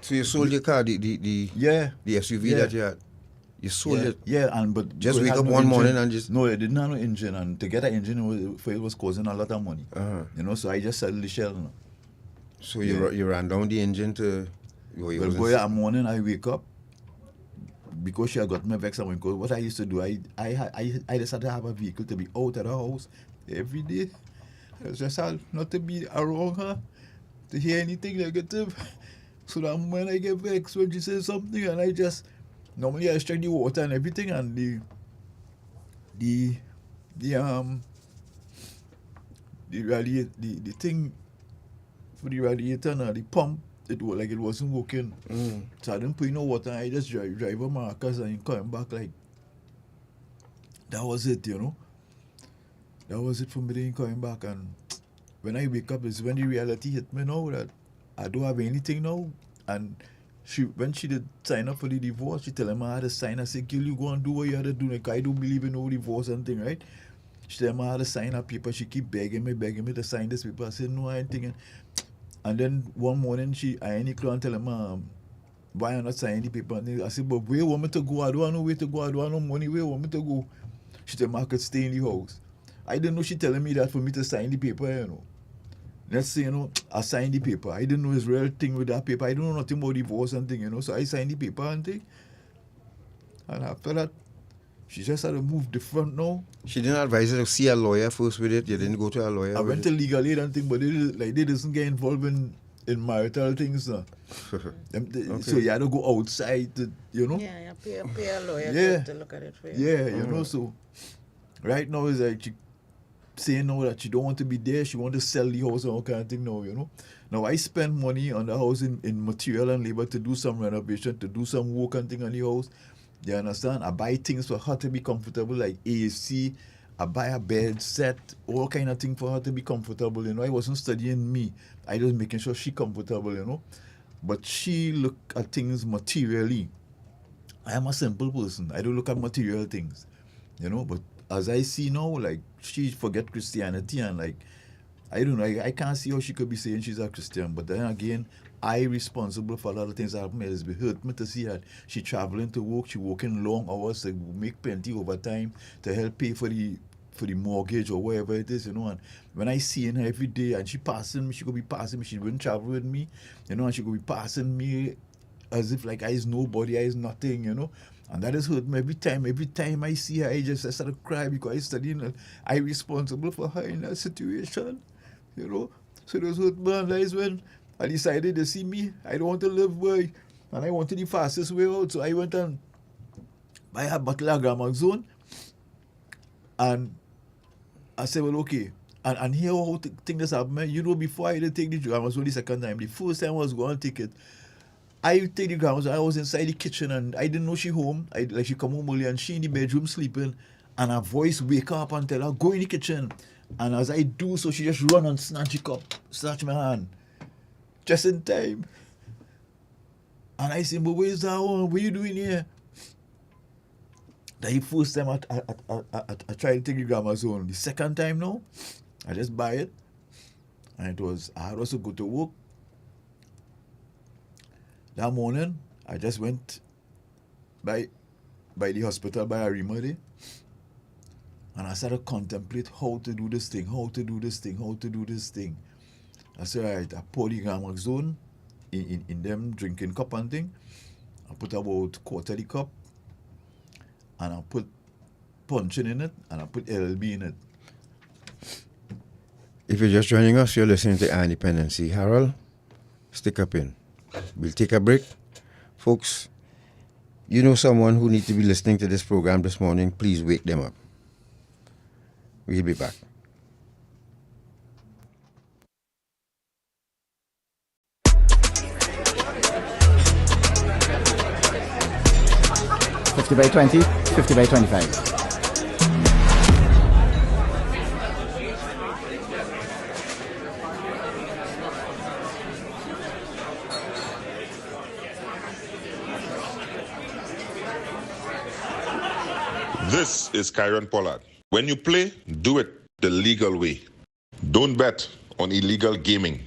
So you sold your car, the SUV that you had? You sold it? Yeah, but just wake up one morning and just... No, it didn't have no engine, and to get an engine it was causing a lot of money. You know, so I just sold the shell now. So you ran down the engine to... Well, boy, that morning I wake up, because she had got me vexed, because what I used to do, I decided to have a vehicle to be out of the house every day. It's just not to be around her, to hear anything negative. So that when I get vexed when she says something, and I just... Normally I strike the water and everything, and the thing for the radiator now, the pump, it was like it wasn't working. So I didn't put no water. I just drive on Maracas and coming back like that was it, you know. That was it for me then coming back. And when I wake up is when the reality hit me now that I don't have anything now. And when she did sign up for the divorce, she tell him I had to sign. I said, girl, you go and do what you had to do. Like, I don't believe in no divorce and thing, right? She tell me I had to sign a paper. She keep begging me to sign this paper. I said, no, I ain't thinking. And then one morning, I ain't and tell him, why I'm not signing the paper? And I said, but where you want me to go? I don't have no way to go. I don't have no money. Where you want me to go? She tell me I could stay in the house. I didn't know she telling me that for me to sign the paper, you know. Let's say, you know, I signed the paper. I didn't know his real thing with that paper. I don't know nothing about divorce and thing, you know. So I signed the paper and thing. And after that, she just had to move different now. She didn't advise you to see a lawyer first with it? You didn't go to a lawyer? I went to legal aid and thing, but they doesn't get involved in in marital things. So you had to go outside, you know? Yeah, you pay a lawyer to look at it for you. Yeah, you know, so right now it's like she saying now that she don't want to be there, she want to sell the house and all kind of thing now, you know. Now I spend money on the house in material and labor to do some renovation, to do some work and thing on the house. You understand? I buy things for her to be comfortable, like AC. I buy a bed set, all kind of thing for her to be comfortable, you know. I wasn't studying me. I was making sure she comfortable, you know. But she look at things materially. I am a simple person. I don't look at material things, you know. But as I see now, like, she forget Christianity and, like, I don't know, I can't see how she could be saying she's a Christian. But then again, I responsible for a lot of things that happen. It hurt me to see that she traveling to work, she working long hours to make plenty overtime to help pay for the mortgage or whatever it is, you know. And when I see her every day and she passing me, she could be passing me, she wouldn't travel with me, you know, and she could be passing me as if like I is nobody, I is nothing, you know. And that has hurt me every time I see her, I start to cry because I studying and I responsible for her in that situation, you know. So those hurt me, and that is when I decided to see me, I don't want to live by, and I wanted the fastest way out, so I went and buy a bottle of Gramaxone, and I said, well, okay, and here how things happen, you know, before I didn't take the Gramaxone the second time, the first time I was going to take it, I take the Gramaxone, I was inside the kitchen, and I didn't know she home, she come home early, and she in the bedroom sleeping, and her voice wake up and tell her, go in the kitchen, and as I do so, she just run and snatch my hand. Just in time. And I said, but where's that one? What are you doing here? The first time I tried to take the Gramaxone. The second time now, I just buy it. And I had also go to work. That morning, I just went by the hospital by Arima there. And I started to contemplate how to do this thing. I said, all right, I pour the Gramaxone in them drinking cup and thing. I put about quarter of the cup. And I put punching in it. And I put LLB in it. If you're just joining us, you're listening to Dependency. Harold, stick up in. We'll take a break. Folks, you know someone who needs to be listening to this program this morning, please wake them up. We'll be back. (50/20, 50/25). This is Kyron Pollard. When you play, do it the legal way. Don't bet on illegal gaming.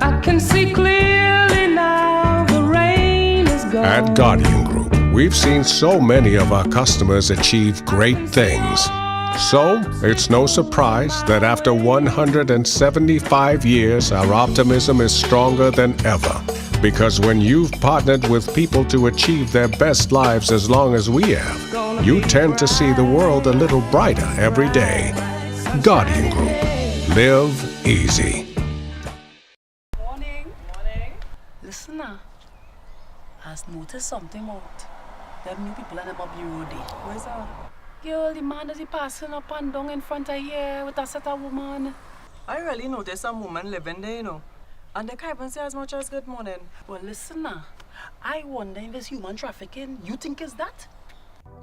I can see clearly now the rain is gone. At Guardian Group, we've seen so many of our customers achieve great things. So, it's no surprise that after 175 years, our optimism is stronger than ever. Because when you've partnered with people to achieve their best lives as long as we have, you tend to see the world a little brighter every day. Guardian Group. Live easy. Morning. Listen now. I've noticed something out. Them new people are them up the road there. Where's that? Girl, the man that he passing up and down in front of here with a set of woman. I really noticed some woman living there, you know. And they can't even say as much as good morning. Well, listen now. I wonder if it's human trafficking. You think it's that?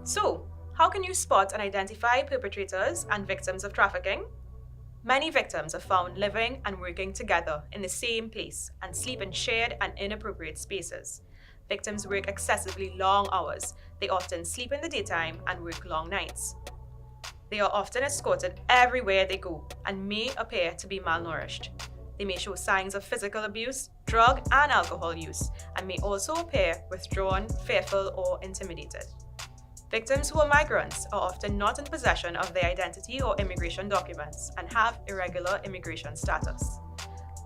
So, how can you spot and identify perpetrators and victims of trafficking? Many victims are found living and working together in the same place and sleep in shared and inappropriate spaces. Victims work excessively long hours. They often sleep in the daytime and work long nights. They are often escorted everywhere they go and may appear to be malnourished. They may show signs of physical abuse, drug and alcohol use, and may also appear withdrawn, fearful, or intimidated. Victims who are migrants are often not in possession of their identity or immigration documents and have irregular immigration status.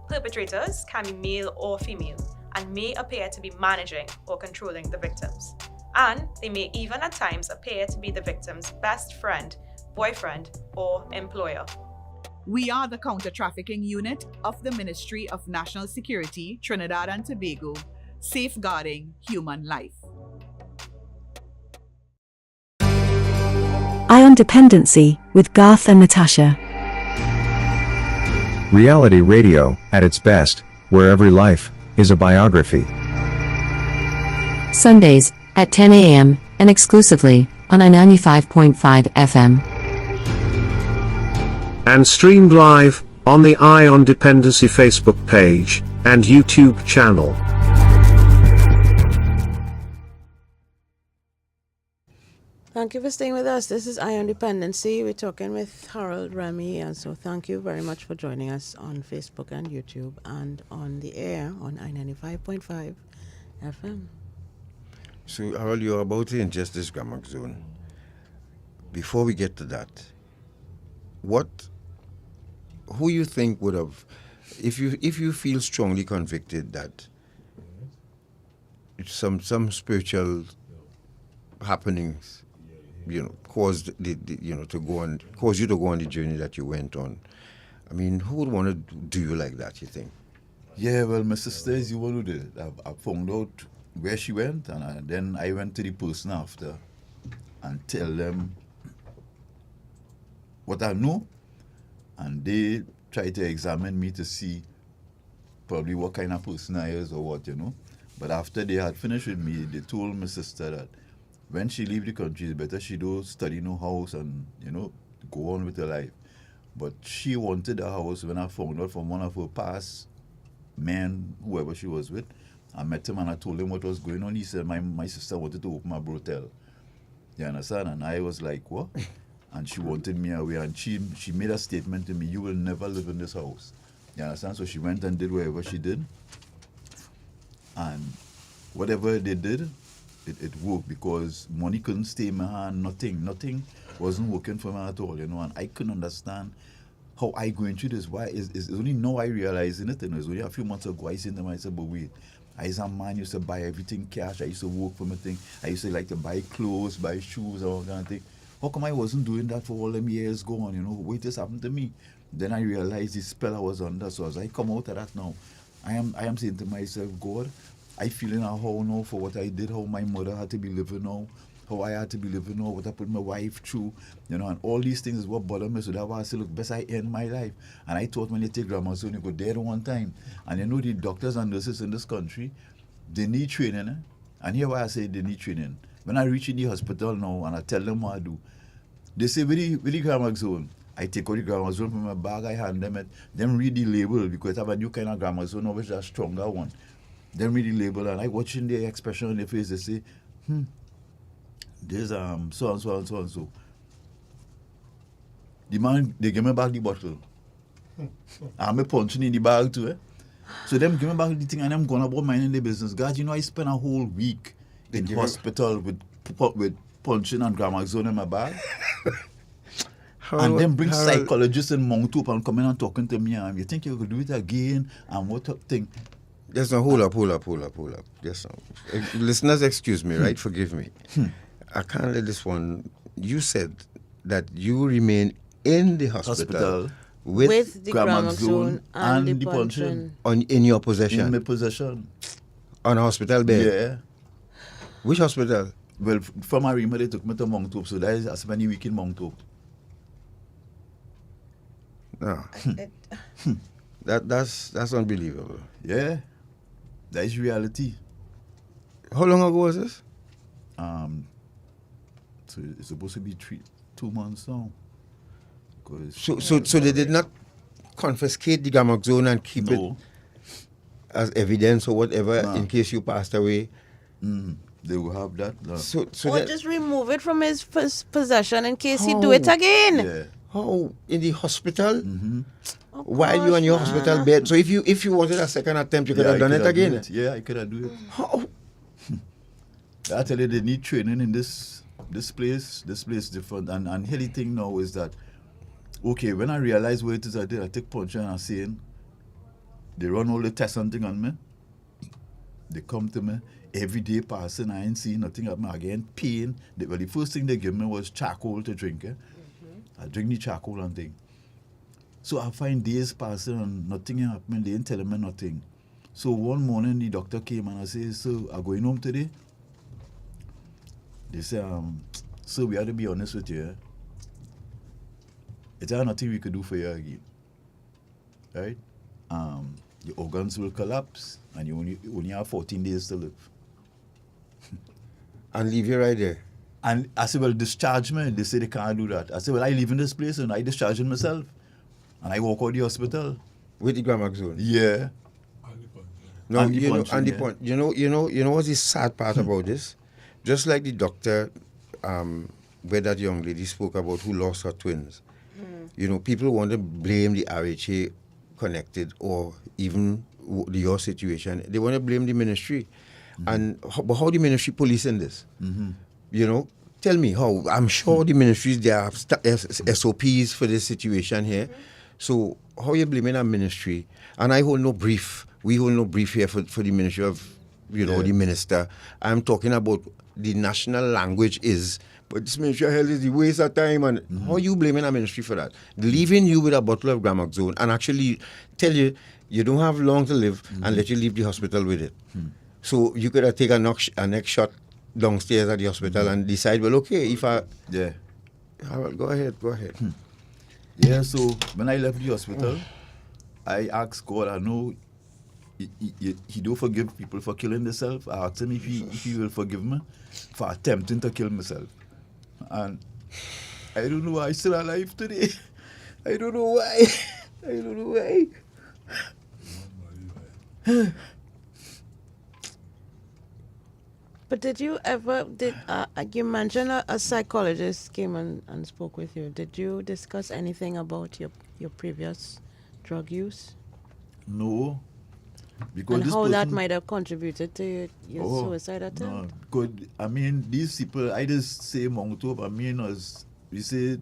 Perpetrators can be male or female and may appear to be managing or controlling the victims. And they may even at times appear to be the victim's best friend, boyfriend, or employer. We are the counter-trafficking unit of the Ministry of National Security, Trinidad and Tobago, safeguarding human life. Eye on Dependency with Garth and Natasha. Reality radio, at its best, where every life is a biography. Sundays at 10 a.m. and exclusively on I-95.5 FM. And streamed live on the Eye on Dependency Facebook page and YouTube channel. Thank you for staying with us. This is Eye on Dependency. We're talking with Harold Remy, and so thank you very much for joining us on Facebook and YouTube and on the air on I-95.5 FM. So, Harold, you're about to ingest this grammar zone. Before we get to that, who you think would have, if you feel strongly convicted that some spiritual happenings, caused cause you to go on the journey that you went on. I mean, who would want to do you like that, you think? Yeah, well, my sister is the one who did it. I found out where she went, and then I went to the person after and tell them what I know, and they try to examine me to see probably what kind of person I is or what, But after they had finished with me, they told my sister that when she leave the country, it's better she don't study no house and, go on with her life. But she wanted a house. When I found out from one of her past men, whoever she was with, I met him and I told him what was going on. He said, my sister wanted to open a brothel. You understand? And I was like, what? And she wanted me away. And she made a statement to me, you will never live in this house. You understand? So she went and did whatever she did. And whatever they did, it worked because money couldn't stay in my hand, nothing wasn't working for me at all, and I couldn't understand how I going through this. Why is only now I realizing it, and it was only a few months ago I said to myself, but wait, I as a man used to buy everything cash, I used to work for my thing, I used to like to buy clothes, buy shoes, all kind of thing. How come I wasn't doing that for all them years going, Wait, this happened to me. Then I realized the spell I was under, so as I come out of that now, I am saying to myself, God, I feeling how now for what I did, how my mother had to be living now, how I had to be living now, what I put my wife through, and all these things is what bother me. So that's why I say, look, best I end my life. And I thought when you take grammar zone, you go there one time. And the doctors and nurses in this country, they need training. And here why I say they need training. When I reach in the hospital now and I tell them what I do, they say, with the grammar zone. I take out the grammar zone from my bag, I hand them it, then read the label because I have a new kind of grammar zone, which is a stronger one. Then read the label and I watching the expression on their face, they say, there's so and so and so and so. The man, they give me back the bottle. I'm punching in the bag too. So them give me back the thing and I'm going about minding the business. God, I spent a whole week in the hospital with punching and grammar zone in my bag. And then bring psychologists in Mount Hope and come in and talking to me and you think you could do it again and what thing. Just now, hold up. Just now. Listeners, excuse me, right? Forgive me. I can't let this one. You said that you remain in the hospital with the grammar zone and the punching. In your possession? In my possession. On a hospital bed? Yeah. Which hospital? Well, from Arima, they took me to Mount Hope, so that is I spent a week in Mount Hope. No. That's unbelievable. Yeah. That is reality. How long ago was this? So it's supposed to be 2 months now. So they did not confiscate the gamma zone and keep it as evidence or whatever in case you passed away? They will have that. Or just remove it from his possession in case he do it again. Yeah. How? In the hospital? Mm-hmm. While you're on your hospital bed? So if you wanted a second attempt, you could have done it again? Yeah, I could have done it. How? I tell you, they need training in this place. This place is different. And the thing now is that, okay, when I realize what it is I did, I take punch and I'm saying, they run all the tests and thing on me. They come to me. Every day passing, I ain't seeing nothing of me. Again, pain. The first thing they give me was charcoal to drink. I drink the charcoal and thing. So I find days passing and nothing happening. They didn't tell me nothing. So one morning the doctor came and I said, so I'm going home today? They said, so we have to be honest with you. It's nothing we could do for you again. Right? Your organs will collapse and you only have 14 days to live. And leave you right there. And I said, well, discharge me. They say they can't do that. I said, well, I live in this place and I discharge myself. And I walk out the hospital. With the Gramaxone? Yeah. No, you know what's the sad part about this? Just like the doctor, where that young lady spoke about who lost her twins. You know, people want to blame the RHA connected or even your situation. They want to blame the ministry. But how the ministry policing this? You know, tell me how. I'm sure the ministries, they have SOPs for this situation here. So how you blaming our ministry? And I hold no brief. We hold no brief here for the ministry of, the minister. I'm talking about the national language is, but this ministry of health is the waste of time. And how you blaming our ministry for that? Leaving you with a bottle of Gramaxone and actually tell you don't have long to live and let you leave the hospital with it. So you could have taken a next shot downstairs at the hospital and decide, well, okay, if I... Yeah. Harold, go ahead. Yeah, so when I left the hospital, I asked God, I know he don't forgive people for killing themselves. I asked him if he will forgive me for attempting to kill myself. And I don't know why I'm still alive today. I don't know why. But did you ever, you mentioned a psychologist came and spoke with you. Did you discuss anything about your previous drug use? No. Because and this how person, that might have contributed to your suicide attempt? No, good. I mean, these people, I just say Mongtop, I mean, as we say,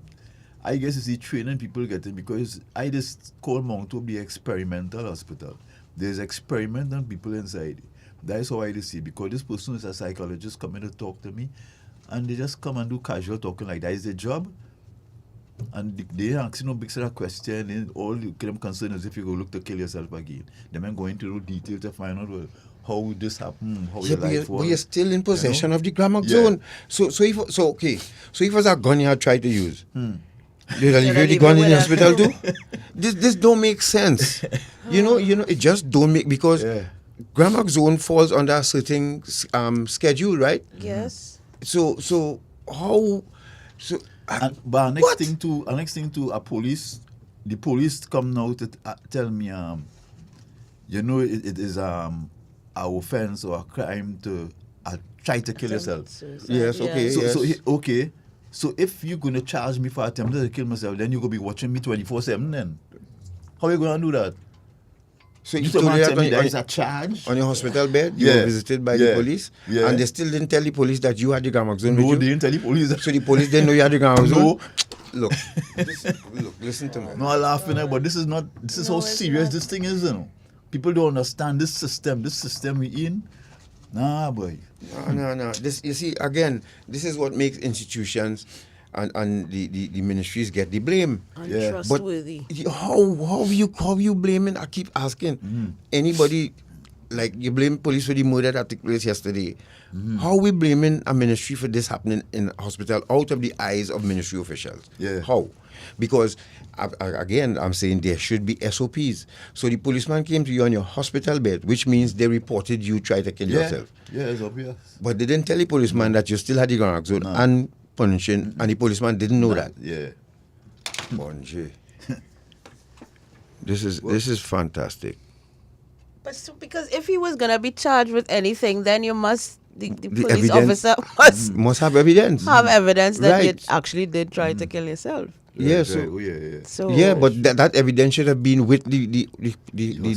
I guess it's the training people getting, because I just call Mongtop the experimental hospital. There's experimental people inside. That's how I see, because this person is a psychologist coming to talk to me, and they just come and do casual talking like that is their job. And they ask no big set of question, and all you them concern is if you go look to kill yourself again. They may go into detail to find out how this happened, how your life was. But you're still in possession of the Gramaxone. Yeah. So if it was a gun you had tried to use, did I leave the gun in the hospital too? This don't make sense. You know, it just don't make, because Gramaxone falls under a certain schedule, right? Yes. So how? But our next thing to the police come now to tell me, it is a offense or a crime to try to kill yourself. Yes, okay. So so if you're gonna charge me for attempting to kill myself, then you're gonna be watching me 24/7. Then how are you gonna do that? So you tell me there is a charge on your hospital bed? You were visited by the police, and they still didn't tell the police that you had the Gramaxone with you? No, they didn't tell the police. So the police didn't know you had the Gramaxone? No. Look, listen to me. No, I'm laughing, but this is how serious this thing is, People don't understand this system we in. Nah, boy. No. This, you see, again, this is what makes institutions and the ministries get the blame. Untrustworthy. But how you blaming? I keep asking. Anybody, like you blame police for the murder that took place yesterday. How we blaming a ministry for this happening in a hospital out of the eyes of ministry officials? Yeah. How? Because again, I'm saying there should be SOPs. So the policeman came to you on your hospital bed, which means they reported you tried to kill yourself. Yeah, it's obvious. But they didn't tell the policeman that you still had the Gramaxone and punishing, and the policeman didn't know that. Yeah. Bonjour. This is fantastic. But because if he was gonna be charged with anything, then you must the police officer must have evidence. Have evidence that you actually did try to kill yourself. Yeah, but that evidence should have been with the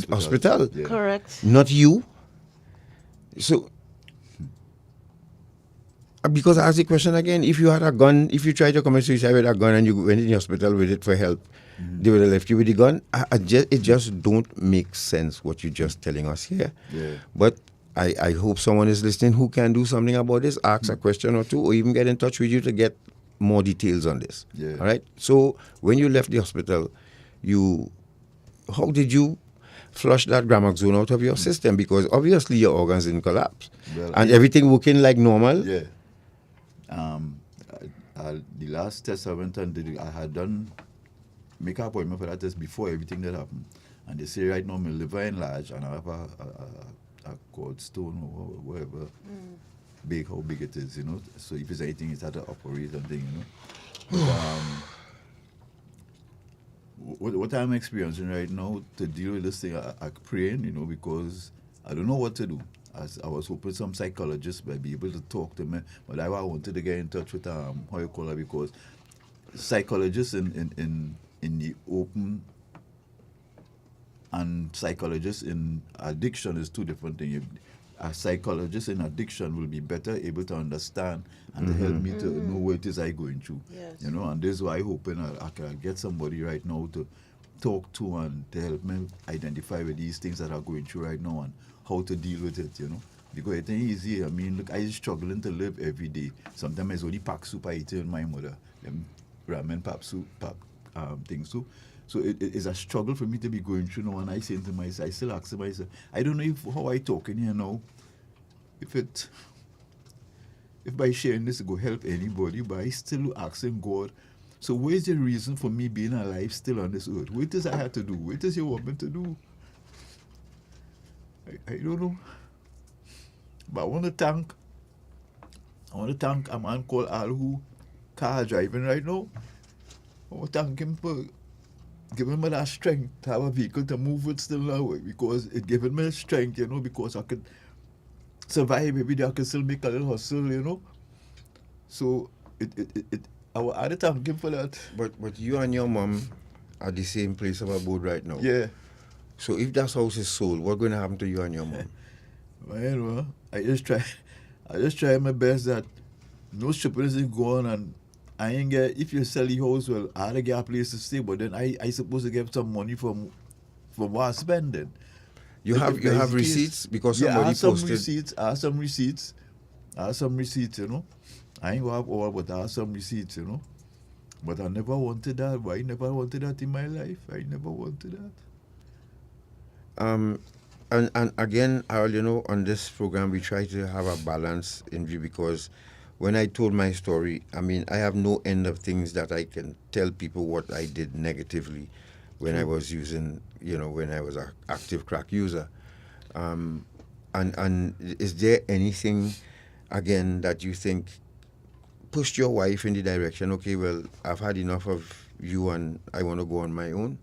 hospital. Yeah. Correct. Not you. So, because I asked the question again, if you had a gun, if you tried to commit suicide with a gun and you went in the hospital with it for help, they would have left you with the gun. It just don't make sense what you're just telling us here. Yeah. But I hope someone is listening who can do something about this, ask a question or two, or even get in touch with you to get more details on this. Yeah. All right? So when you left the hospital, how did you flush that Gramaxone out of your system? Because obviously your organs didn't collapse. Well, and everything working like normal? Yeah. The last test I went and did, I had done, make an appointment for that test before everything that happened. And they say right now my liver enlarged and I have a gallstone or whatever, big, how big it is, you know. So if it's anything, it's had to operate and thing, you know. But, what I'm experiencing right now to deal with this thing, I'm praying, you know, because I don't know what to do. I was hoping some psychologist might be able to talk to me, but I wanted to get in touch with how you call her, because psychologists in the open and psychologists in addiction is two different things. A psychologist in addiction will be better able to understand and to help me to know what it is I'm going through. Yes. You know, and this is why I'm hoping I can get somebody right now to talk to and to help me identify with these things that I'm going through right now and how to deal with it, you know. Because it ain't easy. I mean, look, I'm struggling to live every day. Sometimes it's only pack soup I eat with my mother. Them ramen, pap soup, things. So it's a struggle for me to be going through now, and I say to myself, I still ask myself, I don't know how I talk in here now, if by sharing this it go help anybody, but I still asking God, so where's the reason for me being alive still on this earth? What is I have to do? What is you want me to do? I don't know. But I want to thank a man called Al who car driving right now. I want to thank him for giving me that strength to have a vehicle to move with still now, because it given me strength, you know, because I could survive every day, I could still make a little hustle, you know. So I had to thank him for that. But you and your mom are the same place of abode right now. Yeah. So if that house is sold, what's going to happen to you and your mom? Well, I just try my best that no stupidness is going on, and I ain't get, if you sell the house, well, I had to get a place to stay, but then I supposed to get some money from what I'm spending. You have receipts? Because somebody posted. I have some receipts, you know. I ain't going to have all, but I have some receipts, you know. But I never wanted that. But I never wanted that in my life. I never wanted that. And again, Harold, you know, on this program, we try to have a balance in view, because when I told my story, I mean, I have no end of things that I can tell people what I did negatively when I was using, you know, when I was an active crack user. And is there anything, again, that you think pushed your wife in the direction, okay, well, I've had enough of you and I want to go on my own?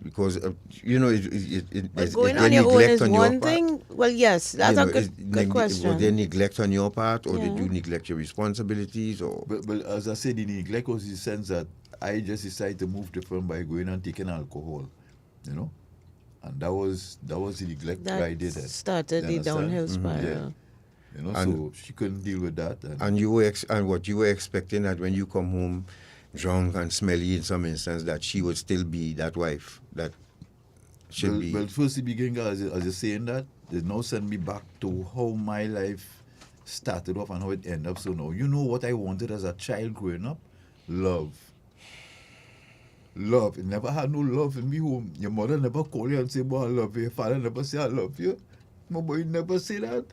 Because you know, going on your own is one thing. Well, yes, that's a good question. Was there neglect on your part, or did you neglect your responsibilities, or? But as I said, the neglect was in the sense that I just decided to move different by going and taking alcohol, you know, and that was the neglect that I did. Started the downhill spiral. Yeah. You know, so she couldn't deal with that. And you were and what you were expecting, that when you come home drunk and smelly in some instance, that she would still be that wife that should be. Well, first the beginning, as you're saying that, they now send me back to how my life started off and how it ended up. So now, you know what I wanted as a child growing up? Love. Love. You never had no love in me home. Your mother never called you and say, boy, I love you. Your father never say, I love you. My boy never say that.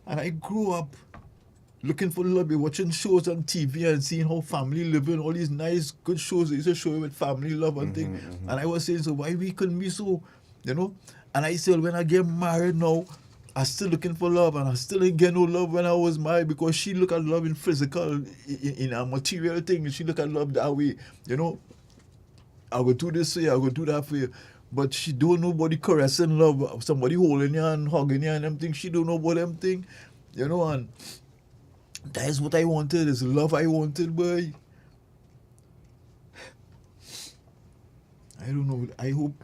And I grew up looking for love, watching shows on TV and seeing how family living, all these nice, good shows they used to show you with family love and things. And I was saying, so why we couldn't be so, you know? And I said, when I get married now, I'm still looking for love, and I still ain't get no love when I was married, because she look at love in physical, in a material thing. She look at love that way, you know? I will do this for you, I will do that for you. But she don't know about the caressing love, somebody holding you and hugging you and them things. She don't know about them things, you know? And that is what I wanted, is love I wanted, boy. I don't know, I hope.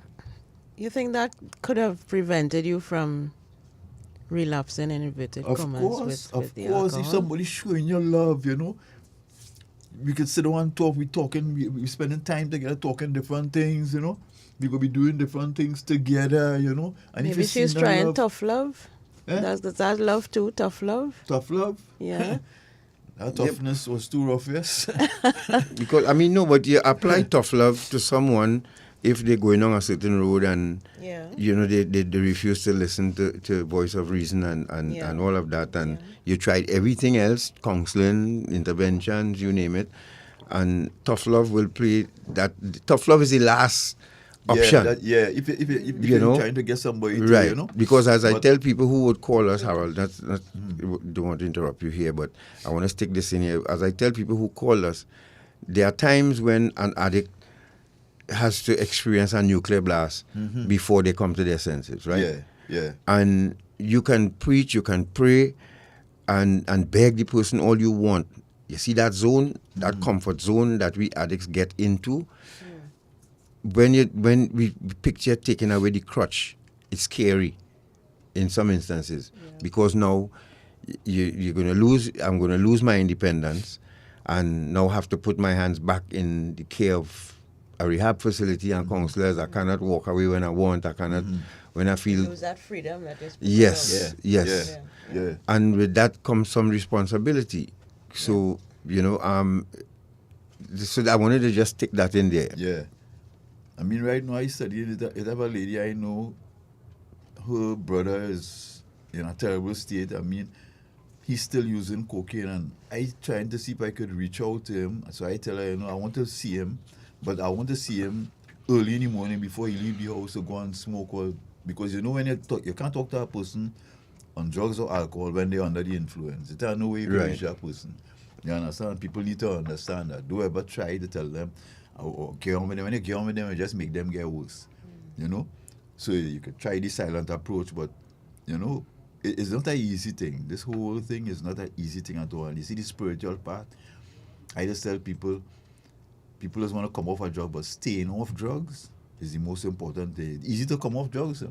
You think that could have prevented you from relapsing in inverted commas with the alcohol? Of course, if somebody's showing you love, you know, we could sit down and talk, we spending time together talking different things, you know. We could be doing different things together, you know. And maybe if she's trying tough love. Eh? Does that love too, tough love? Tough love? Yeah. That toughness was too rough, yes. Because, I mean, no, but you apply tough love to someone if they're going on a certain road and, you know, they refuse to listen to voice of reason and all of that. And you tried everything else, counseling, interventions, you name it. And tough love will play that. Tough love is the last option. If you're trying to get somebody to, right. you know. Because as I tell people who would call us, Harold, don't want to interrupt you here, but I want to stick this in here. As I tell people who call us, there are times when an addict has to experience a nuclear blast before they come to their senses, right? Yeah. And you can preach, you can pray, and beg the person all you want. You see that zone, that comfort zone that we addicts get into. When we picture taking away the crutch, it's scary in some instances because now you're going to lose. I'm going to lose my independence, and now have to put my hands back in the care of a rehab facility and counselors. I cannot walk away when I want. I cannot when I feel. Lose that freedom that is. Yes. Yeah. And with that comes some responsibility. So you know, so I wanted to just stick that in there. Yeah. I mean, right now I study it have a lady I know, her brother is in a terrible state. I mean, he's still using cocaine, and I trying to see if I could reach out to him. So I tell her, I want to see him, but I want to see him early in the morning before he leave the house to go and smoke. Because when you can't talk to a person on drugs or alcohol when they're under the influence. There's no way you can reach that person. You understand? People need to understand that. Don't ever try to tell them, get on with them. When you get on with them, you just make them get worse. You know? So you could try the silent approach, but, it's not an easy thing. This whole thing is not an easy thing at all. And you see the spiritual part, I just tell people just want to come off a drug, but staying off drugs is the most important thing. It's easy to come off drugs,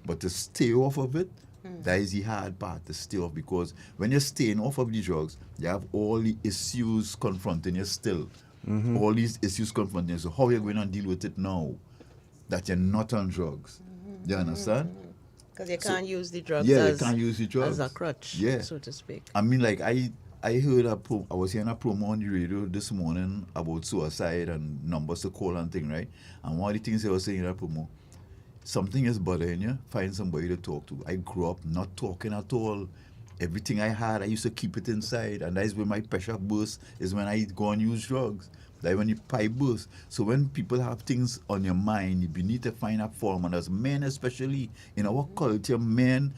but to stay off of it, that is the hard part, to stay off, because when you're staying off of the drugs, you have all the issues confronting you still. All these issues confronting you. So how are you going to deal with it now that you're not on drugs? You understand? Because you can't use the drugs as a crutch, so to speak. I mean, like, I heard I was hearing a promo on the radio this morning about suicide and numbers to call and thing, right? And one of the things they were saying in that promo, something is bothering you, find somebody to talk to. I grew up not talking at all. Everything I had, I used to keep it inside. And that is when my pressure bursts, is when I go and use drugs. Like when the pipe bursts. So when people have things on your mind, you need to find a form. And as men especially, in our culture, men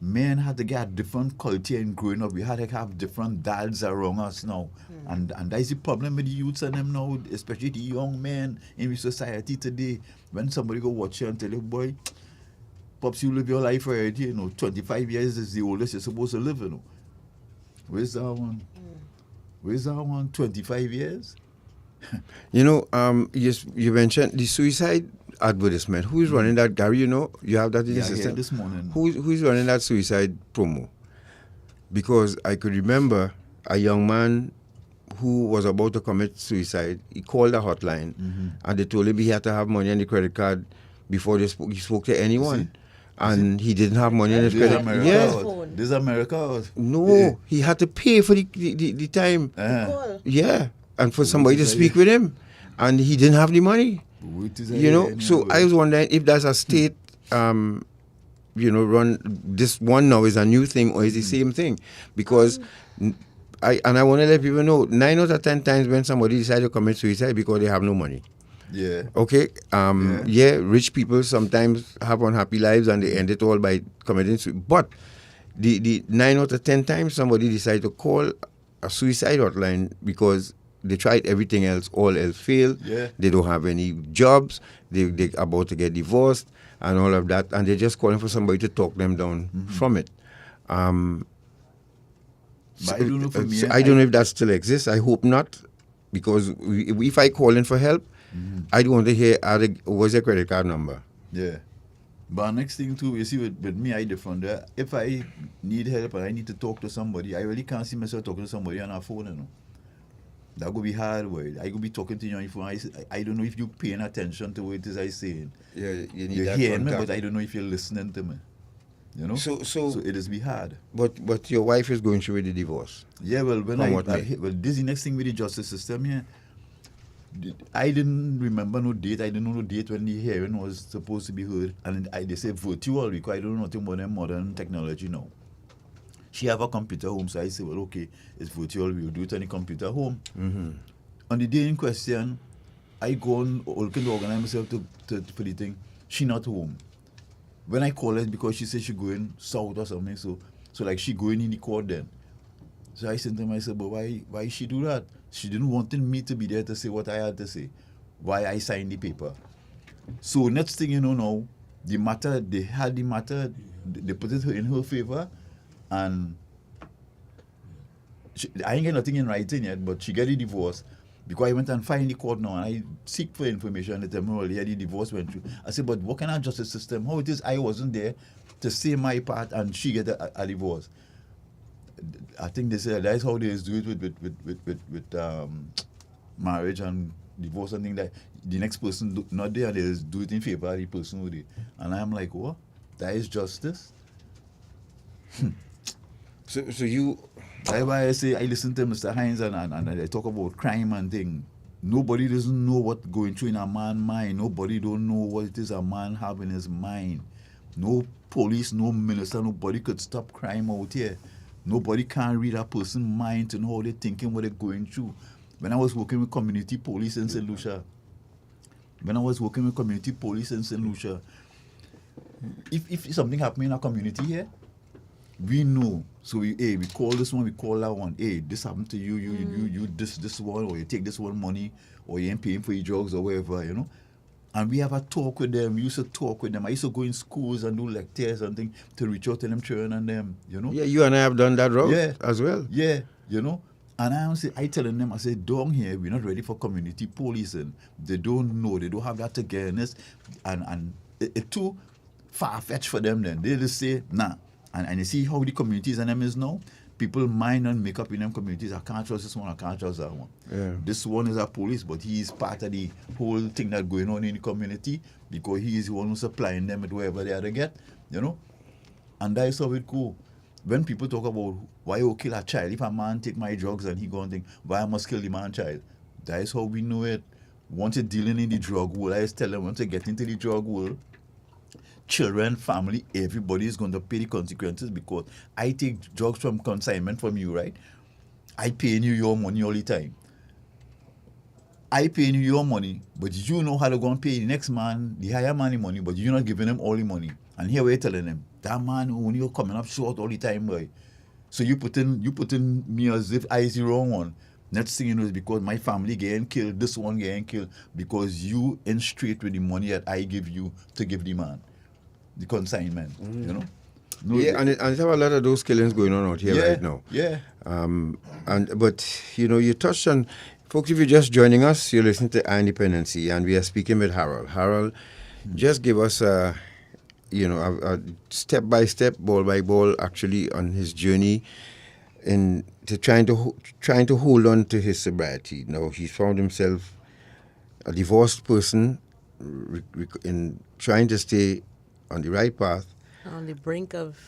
had to get a different culture in growing up. We had to have different dads around us now. And that is the problem with the youths and them now, especially the young men in society today. When somebody go watch you and tell you, boy, Pops, you live your life already, 25 years is the oldest you're supposed to live, Where's that one? Where's that one? 25 years? Yes, you mentioned the suicide advertisement. Who is running that, Gary? You have that in the system. This morning. Who is running that suicide promo? Because I could remember a young man who was about to commit suicide. He called a hotline, and they told him he had to have money on the credit card before he spoke to anyone. And he didn't have money on his credit card. This is America? No, he had to pay for the time. And for somebody to speak with him. And he didn't have the money. So I was wondering if that's a state, run, this one now is a new thing or is the same thing. Because I want to let people know, 9 out of 10 times when somebody decides to commit suicide because they have no money. Yeah. Okay. Rich people sometimes have unhappy lives and they end it all by committing suicide. But the 9 out of 10 times somebody decides to call a suicide hotline because they tried everything else, all else failed. Yeah. They don't have any jobs. They're about to get divorced and all of that. And they're just calling for somebody to talk them down from it. But I don't know for me. I don't know if that still exists. I hope not. Because if I call in for help, I don't want to hear, what's your credit card number? Yeah. But next thing too, you see, with me, I different. If I need help and I need to talk to somebody, I really can't see myself talking to somebody on a phone, That could be hard word. I could be talking to you on your phone. I don't know if you're paying attention to what it is I saying. Yeah, you need you're that hearing me, contact. but I don't know if you're listening to me. You know? So it is be hard. But your wife is going through with the divorce. Yeah, well, when From I what way? well, this is the next thing with the justice system here. I didn't remember no date. I didn't know no date when the hearing was supposed to be heard. And they say virtual because I don't know nothing about them modern technology now. She have a computer home, so I say, well, okay, it's virtual. We'll do it on the computer home. Mm-hmm. On the day in question, I go on looking to organize myself for the thing. She not home. When I call her, because she said she going south or something, so like she going in the court then. So I said to myself, but why she do that? She didn't want me to be there to say what I had to say. Why I signed the paper. So next thing you know now, they had the matter, they put it in her favor, and I ain't get nothing in writing yet, but she got the divorce. Because I went and find the court now and I seek for information and they tell me, well, yeah, the divorce went through. I said, but what kind of justice system? How it is I wasn't there to say my part and she get a divorce? I think they say that's how they do it with marriage and divorce and things like the next person not there, they do it in favor of the person who did. And I'm like, what? That is justice? So you... That's why I say I listen to Mr. Hines and I talk about crime and thing. Nobody doesn't know what's going through in a man's mind. Nobody don't know what it is a man have in his mind. No police, no minister, nobody could stop crime out here. Nobody can read a person's mind to know how they're thinking, what they're going through. When I was working with community police in St. Lucia, if something happened in a community here, we know. So we call this one, we call that one. Hey, this happened to you, you this one, or you take this one money, or you ain't paying for your drugs or whatever, you know. And we have a talk with them. We used to talk with them. I used to go in schools and do lectures and things to reach out to them children and them, you know. Yeah, you and I have done that route as well. Yeah, you know. And I telling them, I say, down here, we're not ready for community policing. They don't know. They don't have that togetherness. And it's too far-fetched for them then. They just say, nah. And you see how the communities and them is now? People mind and make up in them communities. I can't trust this one, I can't trust that one. Yeah. This one is a police, but he is part of the whole thing that's going on in the community because he is the one who's supplying them with whatever they have to get, you know? And that is how it go. When people talk about why you kill a child, if a man take my drugs and he go and think, why I must kill the man child? That is how we know it. Once you're dealing in the drug world, I just tell them, once you get into the drug world, children, family, everybody is going to pay the consequences because I take drugs from consignment from you, right? I paying you your money all the time. I paying you your money, but you know how to go and pay the next man, the higher money, but you're not giving them all the money. And here we're telling them, that man only you're coming up short all the time, boy. So you put in me as if I is the wrong one. Next thing you know is because my family getting killed, this one getting killed, because you in straight with the money that I give you to give the man. The consignment, you know. And it have a lot of those killings going on out here right now. Yeah. But you know, you touched on, folks. If you're just joining us, you're listening to Dependency, and we are speaking with Harold. Harold, just give us a step by step, ball by ball, actually on his journey into trying to hold on to his sobriety. Now he found himself a divorced person in trying to stay on the right path. On the brink of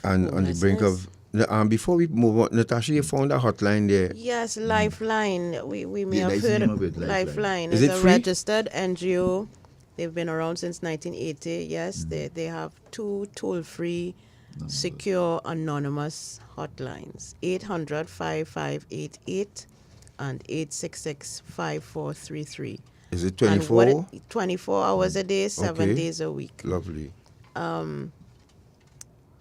before we move on, Natasha, you found a hotline there. Yes, Lifeline. We may have heard of it. Lifeline is a free? registered NGO. They've been around since 1980. Yes, they have 2 toll-free, secure, anonymous hotlines. 800-5588 and 866-5433. Is it 24? 24 hours a day, 7 days a week. Lovely.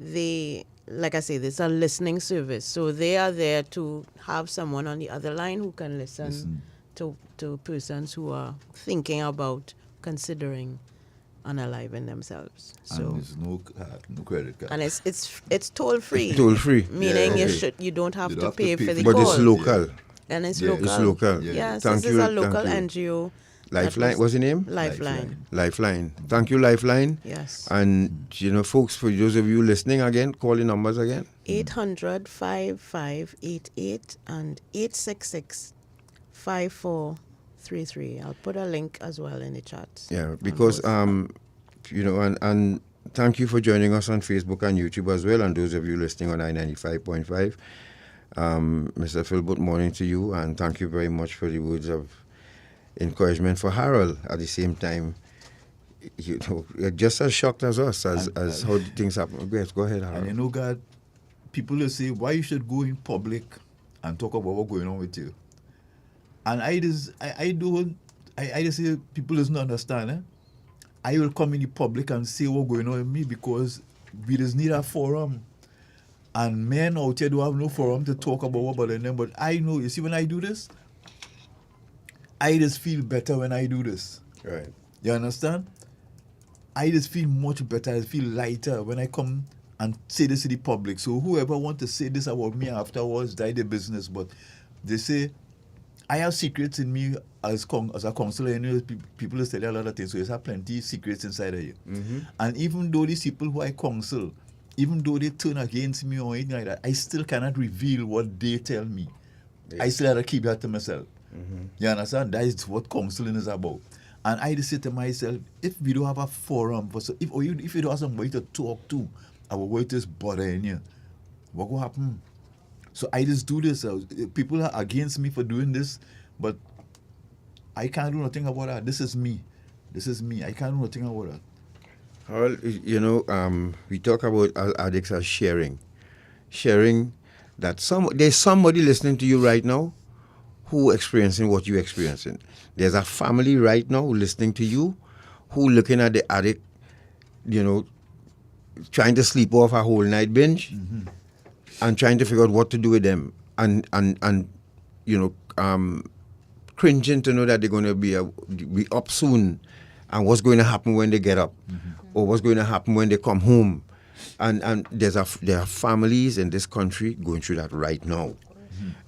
They, like I say, this is a listening service. So they are there to have someone on the other line who can listen. To persons who are thinking about considering unaliving themselves. So and there's no credit card. And it's toll free. It's toll free. Meaning you don't have to pay for the call. call. But it's local. And it's local. It's local. Yes, this is a local NGO. Lifeline, what's the name? Lifeline. Thank you, Lifeline. Yes. And, folks, for those of you listening again, call the numbers again. 800-5588 and 866-5433. I'll put a link as well in the chat. Yeah, because, and thank you for joining us on Facebook and YouTube as well, and those of you listening on I-95.5. Mr. Phil, good morning to you, and thank you very much for the words of encouragement for Harold. At the same time, you know, you're just as shocked as us as how things happen. Yes, go ahead, Harold. And you know, God, people will say, why you should go in public and talk about what's going on with you. And I just say people doesn't understand. I will come in the public and say what's going on with me because we just need a forum. And men out here don't have no forum to talk about what bothering them. But I know, you see, when I do this, I just feel better when I do this. Right. You understand? I just feel much better. I feel lighter when I come and say this to the public. So whoever want to say this about me afterwards, die their business. But they say, I have secrets in me as a counselor. You know, people tell you a lot of things. So you have plenty of secrets inside of you. Mm-hmm. And even though these people who I counsel, even though they turn against me or anything like that, I still cannot reveal what they tell me. Yeah. I still have to keep that to myself. Mm-hmm. You understand? That is what counseling is about. And I just say to myself, if we don't have a forum, if you don't have somebody to talk to about what is bothering you, what will happen? So I just do this. People are against me for doing this, but I can't do nothing about that. This is me. I can't do nothing about that. Harold, you know, we talk about addicts as sharing that there's somebody listening to you right now who experiencing what you're experiencing. There's a family right now listening to you who looking at the addict, you know, trying to sleep off a whole night binge and trying to figure out what to do with them and you know, cringing to know that they're going to be up soon and what's going to happen when they get up or what's going to happen when they come home. And there are families in this country going through that right now.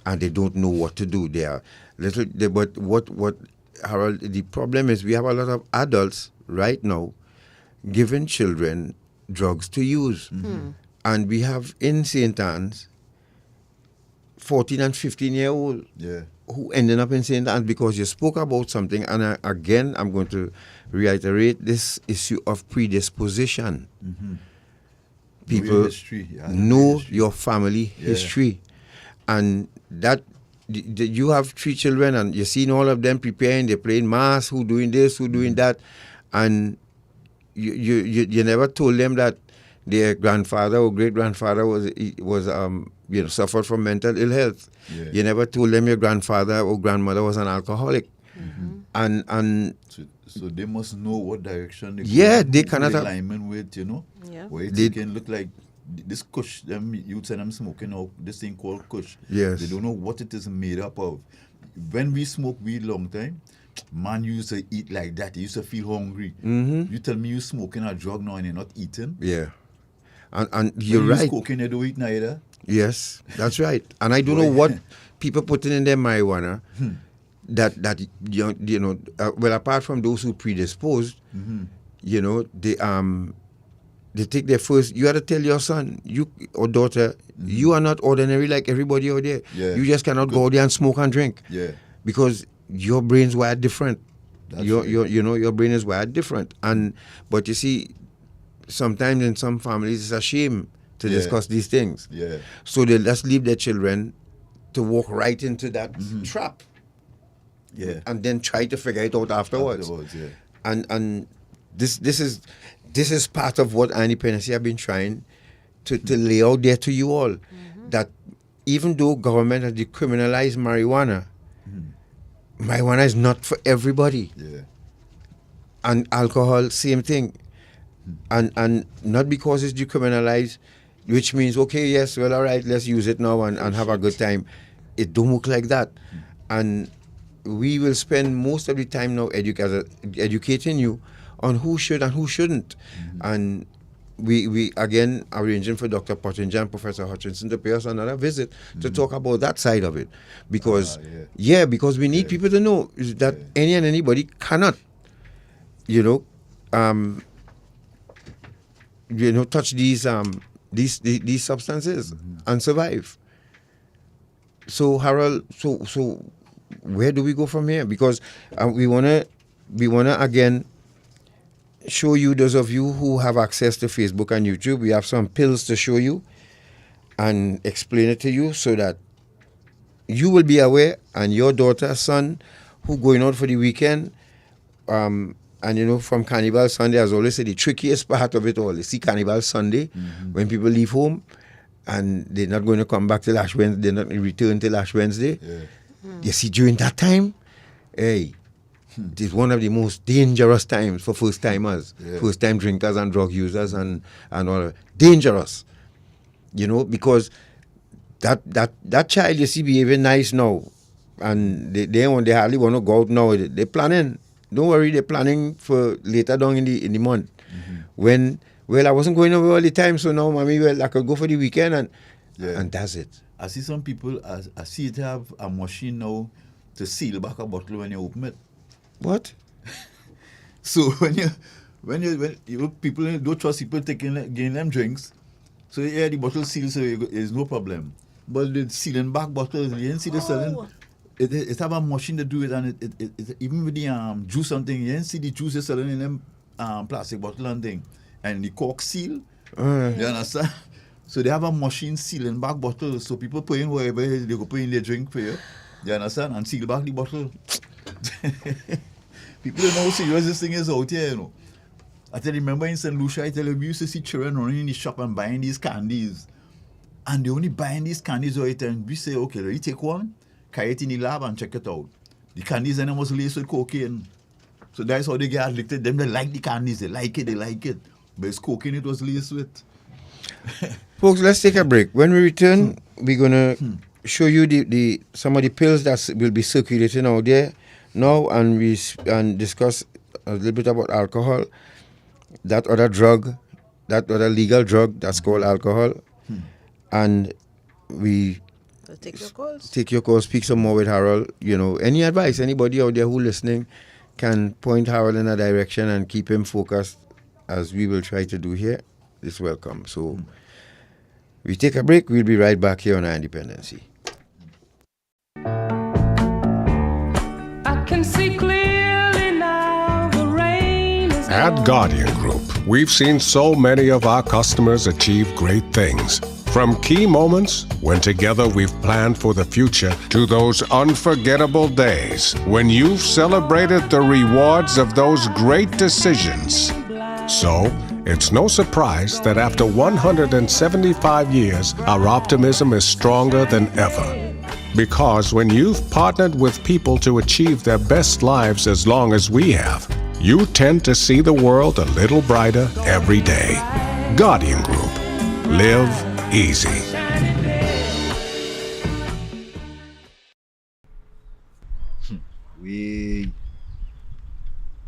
And they don't know what to do. But what Harold, the problem is we have a lot of adults right now giving children drugs to use. And we have in St. Anne's 14 and 15-year-old who ended up in St. Anne's because you spoke about something. And again, I'm going to reiterate this issue of predisposition. People know your family history. And that you have 3 children and you're seeing all of them preparing, they're playing mass, who doing this, who doing that, and you never told them that their grandfather or great grandfather was you know, suffered from mental ill health. You never told them your grandfather or grandmother was an alcoholic. And so they must know what direction they cannot alignment with, you know, where it can look like this kush, them youths and them smoking out this thing called kush. Yes. They don't know what it is made up of. When we smoke weed long time, man used to eat like that. He used to feel hungry. You tell me you smoking a drug now and you're not eating. Yeah. And you're right. You smoking, you don't eat neither. Yes, that's right. And I don't know what people putting in their marijuana that you know, well, apart from those who predisposed, you know, they take their first. You have to tell your son, you or daughter, you are not ordinary like everybody out there. You just cannot go out there and smoke and drink. Because your brain's wired different. You know, your brain is wired different. But you see, sometimes in some families it's a shame to discuss these things. So they just leave their children to walk right into that trap. And then try to figure it out afterwards. And this is part of what Dependency have been trying to lay out there to you all. That even though government has decriminalized marijuana, marijuana is not for everybody. And alcohol, same thing. And not because it's decriminalized, which means, okay, yes, well, all right, let's use it now and have a good time. It don't work like that. And we will spend most of the time now educating you on who should and who shouldn't. And we again arranging for Dr. Pottinger and Professor Hutchinson to pay us another visit to talk about that side of it. Because because we need people to know that any and anybody cannot, touch these substances and survive. So Harold, so where do we go from here? Because we wanna again show you, those of you who have access to Facebook and YouTube, we have some pills to show you and explain it to you so that you will be aware, and your daughter, son, who going out for the weekend, and you know, from Carnival Sunday, as I always say, the trickiest part of it all is see Carnival Sunday, when people leave home and they're not going to come back till Ash Wednesday, they're not return till Ash Wednesday. You see, during that time, hey, it is one of the most dangerous times for first timers, first time drinkers and drug users and all. Dangerous, you know, because that child you see behaving nice now, and they hardly want to go out now. They're planning. Don't worry, they're planning for later down in the month. When I wasn't going away all the time, so now mommy, I could go for the weekend and that's it. I see some people. I see it have a machine now to seal back a bottle when you open it. What? So when you people don't trust people getting them drinks, so yeah, the bottle sealed, so there's no problem. But the sealing back bottles, you didn't see the selling. It have a machine to do it, and it even with the juice and thing, you didn't see the juice selling in them plastic bottle and thing, and the cork seal. You understand? So they have a machine sealing back bottles, so people put in wherever they go put in their drink for you. You understand? And seal back the bottle. People don't know how serious this thing is out here, you know. I remember in St. Lucia, I tell you, we used to see children running in the shop and buying these candies. And they only buying these candies right, and we say, okay, you take one, carry it in the lab and check it out. The candies and them was laced with cocaine. So that's how they get addicted. Them, they like the candies, they like it. But it's cocaine it was laced with. Folks, let's take a break. When we return, we're going to show you some of the pills that will be circulating out there now, and discuss a little bit about alcohol, that other drug, that other legal drug that's called alcohol. And we take your calls, speak some more with Harold. You know, any advice, anybody out there who listening can point Harold in a direction and keep him focused, as we will try to do here, is welcome. So we take a break. We'll be right back here on our Dependency. I can see clearly now the rain is At Guardian Group, we've seen so many of our customers achieve great things. From key moments when together we've planned for the future to those unforgettable days when you've celebrated the rewards of those great decisions. So, it's no surprise that after 175 years, our optimism is stronger than ever. Because when you've partnered with people to achieve their best lives as long as we have, you tend to see the world a little brighter every day. Guardian Group. Live easy.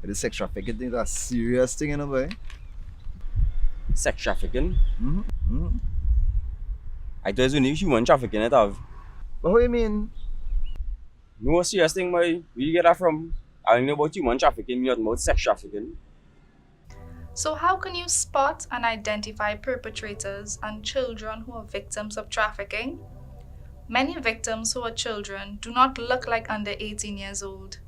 The sex trafficking is a serious thing in a way. Sex trafficking? I thought it was only human trafficking it have. But what do you mean? No serious thing, boy. Where you get that from? I know about human trafficking, not about sex trafficking. So how can you spot and identify perpetrators and children who are victims of trafficking? Many victims who are children do not look like under 18 years old.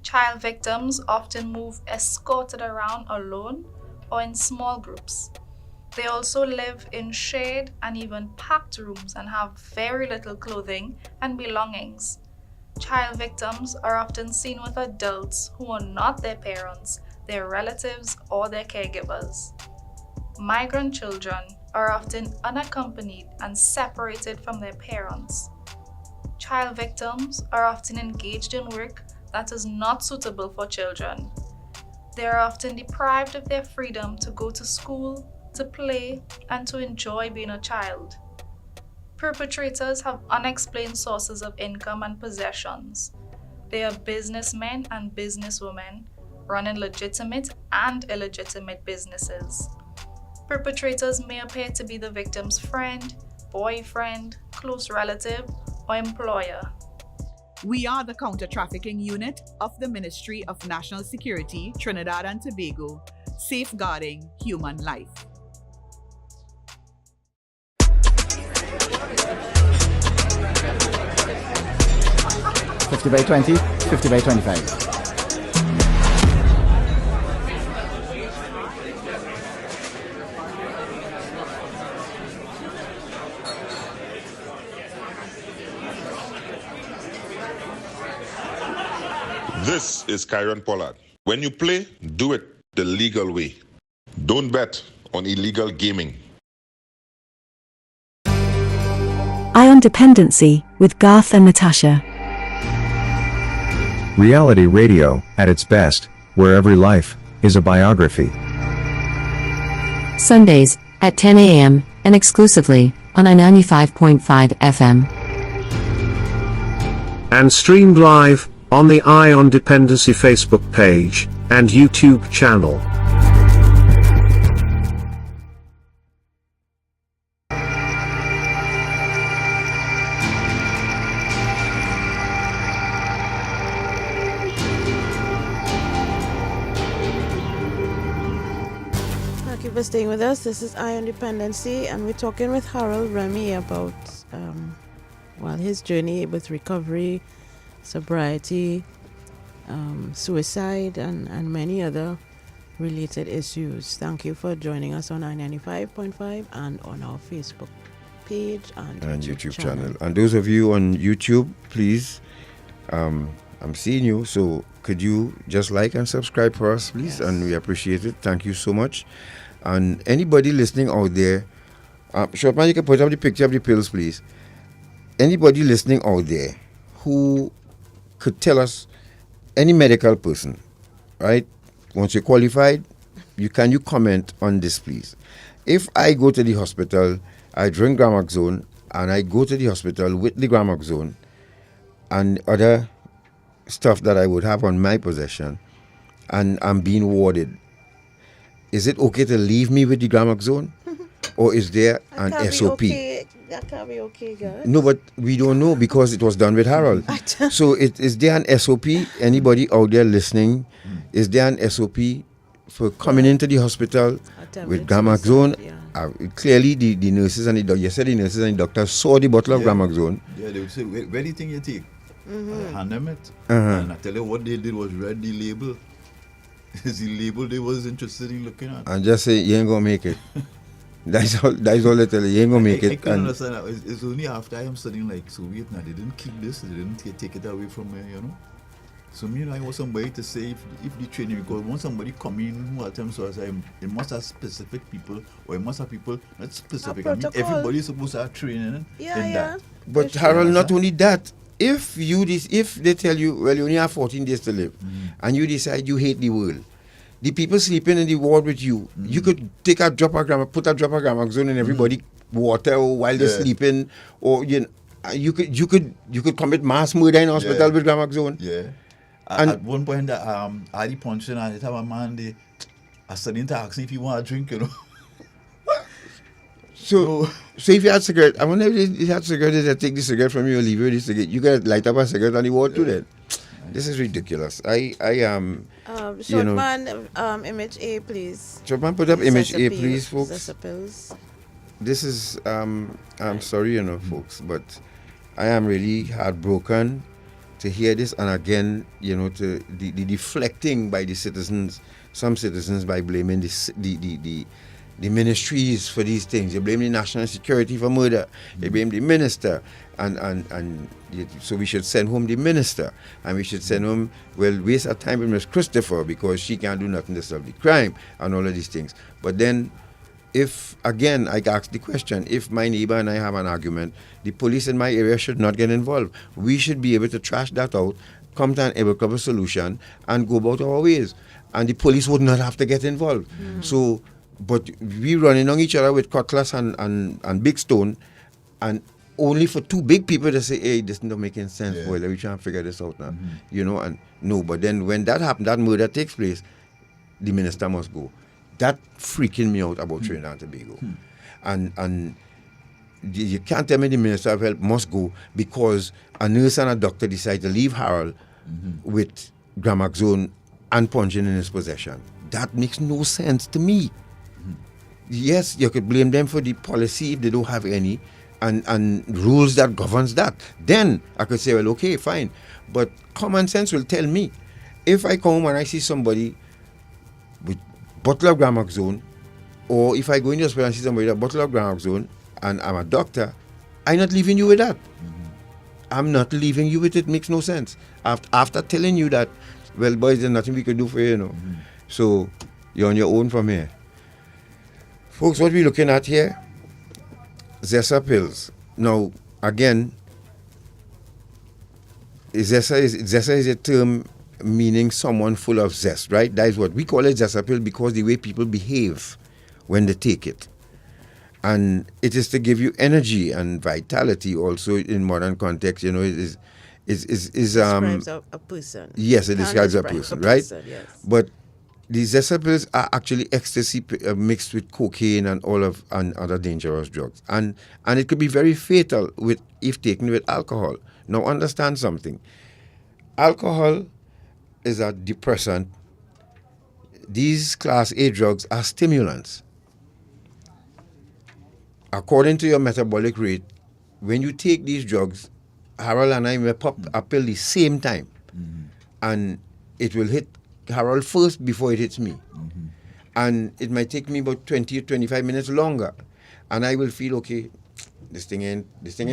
Child victims often move escorted around alone or in small groups. They also live in shared and even packed rooms and have very little clothing and belongings. Child victims are often seen with adults who are not their parents, their relatives, or their caregivers. Migrant children are often unaccompanied and separated from their parents. Child victims are often engaged in work that is not suitable for children. They are often deprived of their freedom to go to school, to play, and to enjoy being a child. Perpetrators have unexplained sources of income and possessions. They are businessmen and businesswomen running legitimate and illegitimate businesses. Perpetrators may appear to be the victim's friend, boyfriend, close relative, or employer. We are the counter-trafficking unit of the Ministry of National Security, Trinidad and Tobago, safeguarding human life. (50/20, 50/25). This is Kyron Pollard. When you play, do it the legal way. Don't bet on illegal gaming. Eye on Dependency with Garth and Natasha. Reality radio, at its best, where every life is a biography. Sundays at 10 a.m. and exclusively on I-95.5 FM. And streamed live on the Eye on Dependency Facebook page and YouTube channel. Thank you for staying with us. This is Eye on Dependency, and we're talking with Harold Remy about his journey with recovery, sobriety, suicide, and many other related issues. Thank you for joining us on I-95.5 and on our Facebook page and YouTube channel. And those of you on YouTube, please, I'm seeing you, so could you just like and subscribe for us, please? Yes. And we appreciate it. Thank you so much. And anybody listening out there, Shortman, you can put up the picture of the pills, please. Anybody listening out there who could tell us, any medical person, right? Once you're qualified, you comment on this, please. If I go to the hospital, I drink Gramaxone, and I go to the hospital with the Gramaxone and other stuff that I would have on my possession, and I'm being warded, is it okay to leave me with the Gramaxone? Or is there an SOP? That can't be okay, guys. No, but we don't know because it was done with Harold. So is there an SOP? Anybody out there listening? Is there an SOP for coming into the hospital with Gramaxone? Clearly, the nurses and the nurses and the doctors saw the bottle of Gramaxone. Yeah, they would say, where do you think you take? Hand them it. Uh-huh. And I tell you what they did was read the label. It's the label they was interested in looking at. And just say, you ain't going to make it. That's all they tell you. You ain't going to make it. I can understand that. It's only after I am studying, like, so wait now, they didn't keep this, they didn't take it away from me, you know. So me, I want somebody to say if the training, because once somebody come in who attempts to say it must have specific people, or it must have people not specific. I mean, everybody's supposed to have training in that. But Harold, not only that, if they tell you, well, you only have 14 days to live, and you decide you hate the world, the people sleeping in the ward with you, you could take a drop of put a drop of Gramaxone in everybody water while they're sleeping, or you could commit mass murder in hospital with Gramaxone. Yeah. And at one point, I had the punching and it have a man I started to ask him if he want a drink, you know. So if you had cigarette, I wonder if you had cigarette, they take the cigarette from you or leave you the cigarette. You can light up a cigarette and you walk to that. This is ridiculous. I am. Shortman, image A, please. Shortman, put up image A, please, folks. Zesapils. This is. I'm sorry, folks, but I am really heartbroken to hear this, and again, to the deflecting by the citizens, some citizens, by blaming the ministries for these things. They blame the national security for murder. They blame the minister, and so we should send home the minister, and we should send home, waste our time with Miss Christopher because she can't do nothing to solve the crime and all of these things. But then, if, again, I ask the question, if my neighbor and I have an argument, the police in my area should not get involved. We should be able to trash that out, come to an amicable solution, and go about our ways. And the police would not have to get involved. So, but we running on each other with cutlass and big stone, and only for two big people to say, hey, this is not making sense, boy, let me try and figure this out now. And no, but then when that happens, that murder takes place, the minister must go. That freaking me out about Trinidad and Tobago. And you can't tell me the Minister of Health must go because a nurse and a doctor decide to leave Harold with Gramaxone and punching in his possession. That makes no sense to me. Yes, you could blame them for the policy if they don't have any and rules that governs that. Then I could say, well, okay, fine. But common sense will tell me, if I come home and I see somebody with bottle of Gramaxone, or if I go in the hospital and see somebody with a bottle of Gramaxone and I'm a doctor, I'm not leaving you with that. I'm not leaving you with it. Makes no sense. After telling you that well, boys, there's nothing we can do for you, you know. So you're on your own from here. Folks, what we're looking at here, Zessa pills. Now, again, Zessa is a term meaning someone full of zest, right? That is what we call it, Zessa pill, because the way people behave when they take it. And it is to give you energy and vitality also in modern context, you know, it describes a person. Yes, it describes a person, right? Yes. But these Zessa pills are actually ecstasy mixed with cocaine and other dangerous drugs. And it could be very fatal if taken with alcohol. Now understand something. Alcohol is a depressant. These class A drugs are stimulants. According to your metabolic rate, when you take these drugs, Harold and I may pop a pill the same time. And it will hit Harold first before it hits me. And it might take me about 20 or 25 minutes longer. And I will feel, okay, this thing ain't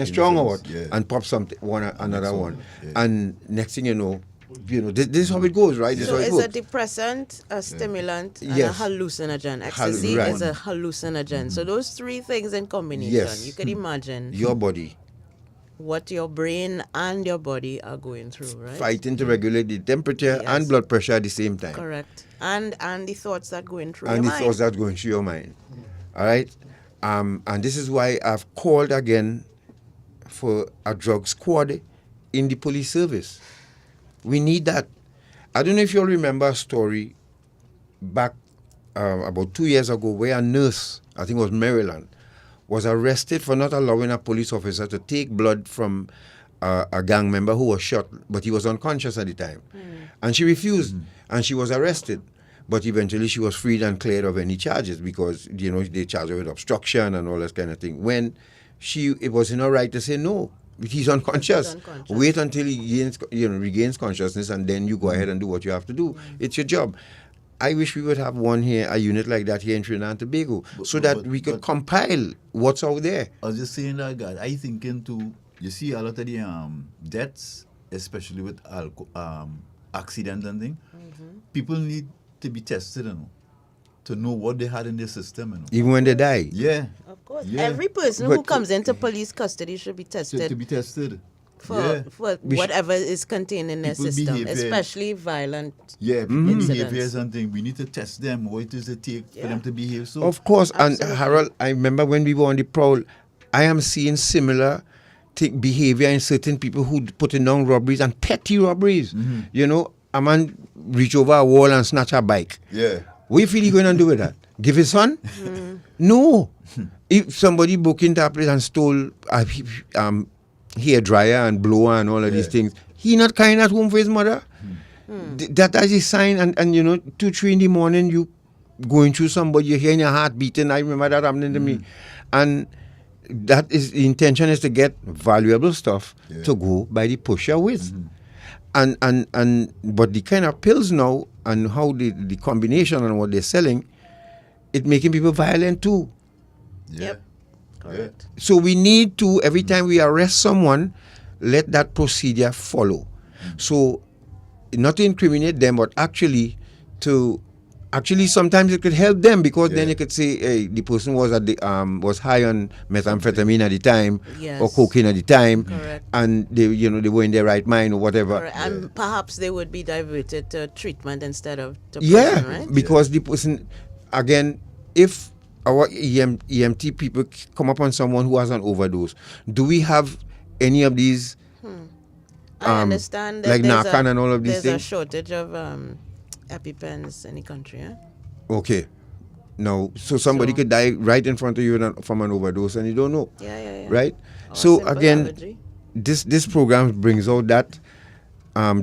strong or what? Yeah. And pop another one. Yeah. And next thing you know, this is how it goes, right? So it's a depressant, a stimulant, and a hallucinogen. Ecstasy is a hallucinogen. So those three things in combination, you can imagine your body, what your brain and your body are going through, right? Fighting to regulate the temperature and blood pressure at the same time. Correct. And the thoughts that go through your mind. mind. And the thoughts that go through your mind. All right? And this is why I've called again for a drug squad in the police service. We need that. I don't know if you'll remember a story back about 2 years ago where a nurse, I think it was Maryland, was arrested for not allowing a police officer to take blood from a gang member who was shot, but he was unconscious at the time. And she refused, and she was arrested. But eventually she was freed and cleared of any charges because, they charged her with obstruction and all that kind of thing. When it was in her right to say, no, he's unconscious. Wait until he regains consciousness, and then you go ahead and do what you have to do. It's your job. I wish we would have a unit like that here in Trinidad and Tobago, so that we could compile what's out there. I was just saying that, God, I thinking too, you see a lot of the deaths, especially with accidents and things, people need to be tested, to know what they had in their system. Even when they die? Yeah. Of course. Yeah. Every person who comes into police custody should be tested. To be tested. For whatever is contained in their system, especially violent behaviors and things. We need to test them, what is it take for them to behave so. Of course, absolutely. And Harold, I remember when we were on the prowl, I am seeing similar behavior in certain people who putting down robberies and petty robberies. A man reach over a wall and snatch a bike. Yeah. What do you feel he's going to do with that? Give his son? No. If somebody broke into a place and stole a hair dryer and blower and all of these things, he not carrying at home for his mother. That is a sign. And 2, 3 in the morning, you going through somebody, you're hearing your heart beating. I remember that happening to me. And that is the intention is to get valuable stuff to go by the pusher with. But the kind of pills now and how the combination and what they're selling, it making people violent too. Yep. Correct. So we need to, every time we arrest someone, let that procedure follow. So not to incriminate them, but actually sometimes it could help them because then you could say, hey, the person was was high on methamphetamine at the time or cocaine at the time, and they were in their right mind or whatever. And perhaps they would be diverted to treatment instead of to prison, right? Because the person, again, if our EMT people come upon someone who has an overdose, do we have any of these? I understand that like Narcan and all of these things. There's a shortage of EpiPens in the country, Okay. Now, so somebody could die right in front of you from an overdose and you don't know. Yeah. Right? So again, this program brings out that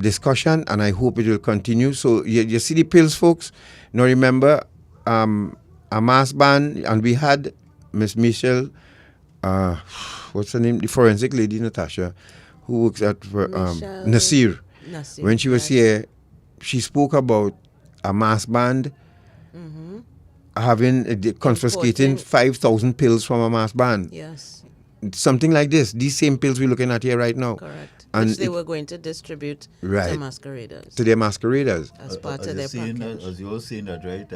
discussion, and I hope it will continue. So you see the pills, folks. Now remember, a mass ban, and we had Miss Michelle, what's her name? The forensic lady, Natasha, who works at Nasir. When she was here, she spoke about a mass band having confiscating 5,000 pills from a mass band. Yes. something like this. These same pills we're looking at here right now. Correct. And Which they were going to distribute right, to masqueraders. To their masqueraders. As part of their package. As you're saying that, right,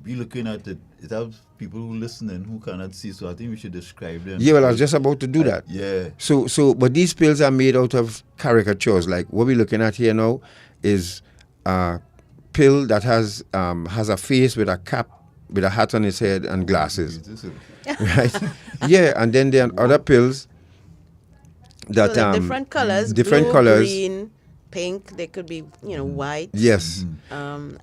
we looking at it, it has people who listening who cannot see, so I think we should describe them. Yeah, well, I was just about to do that. Yeah. So, but these pills are made out of caricatures. Like what we're looking at here now is a pill that has a face with a cap, with a hat on his head and glasses. Right? Yeah, and then there are other pills that so different colors, different blue, colors, green, pink. They could be, white. Yes. And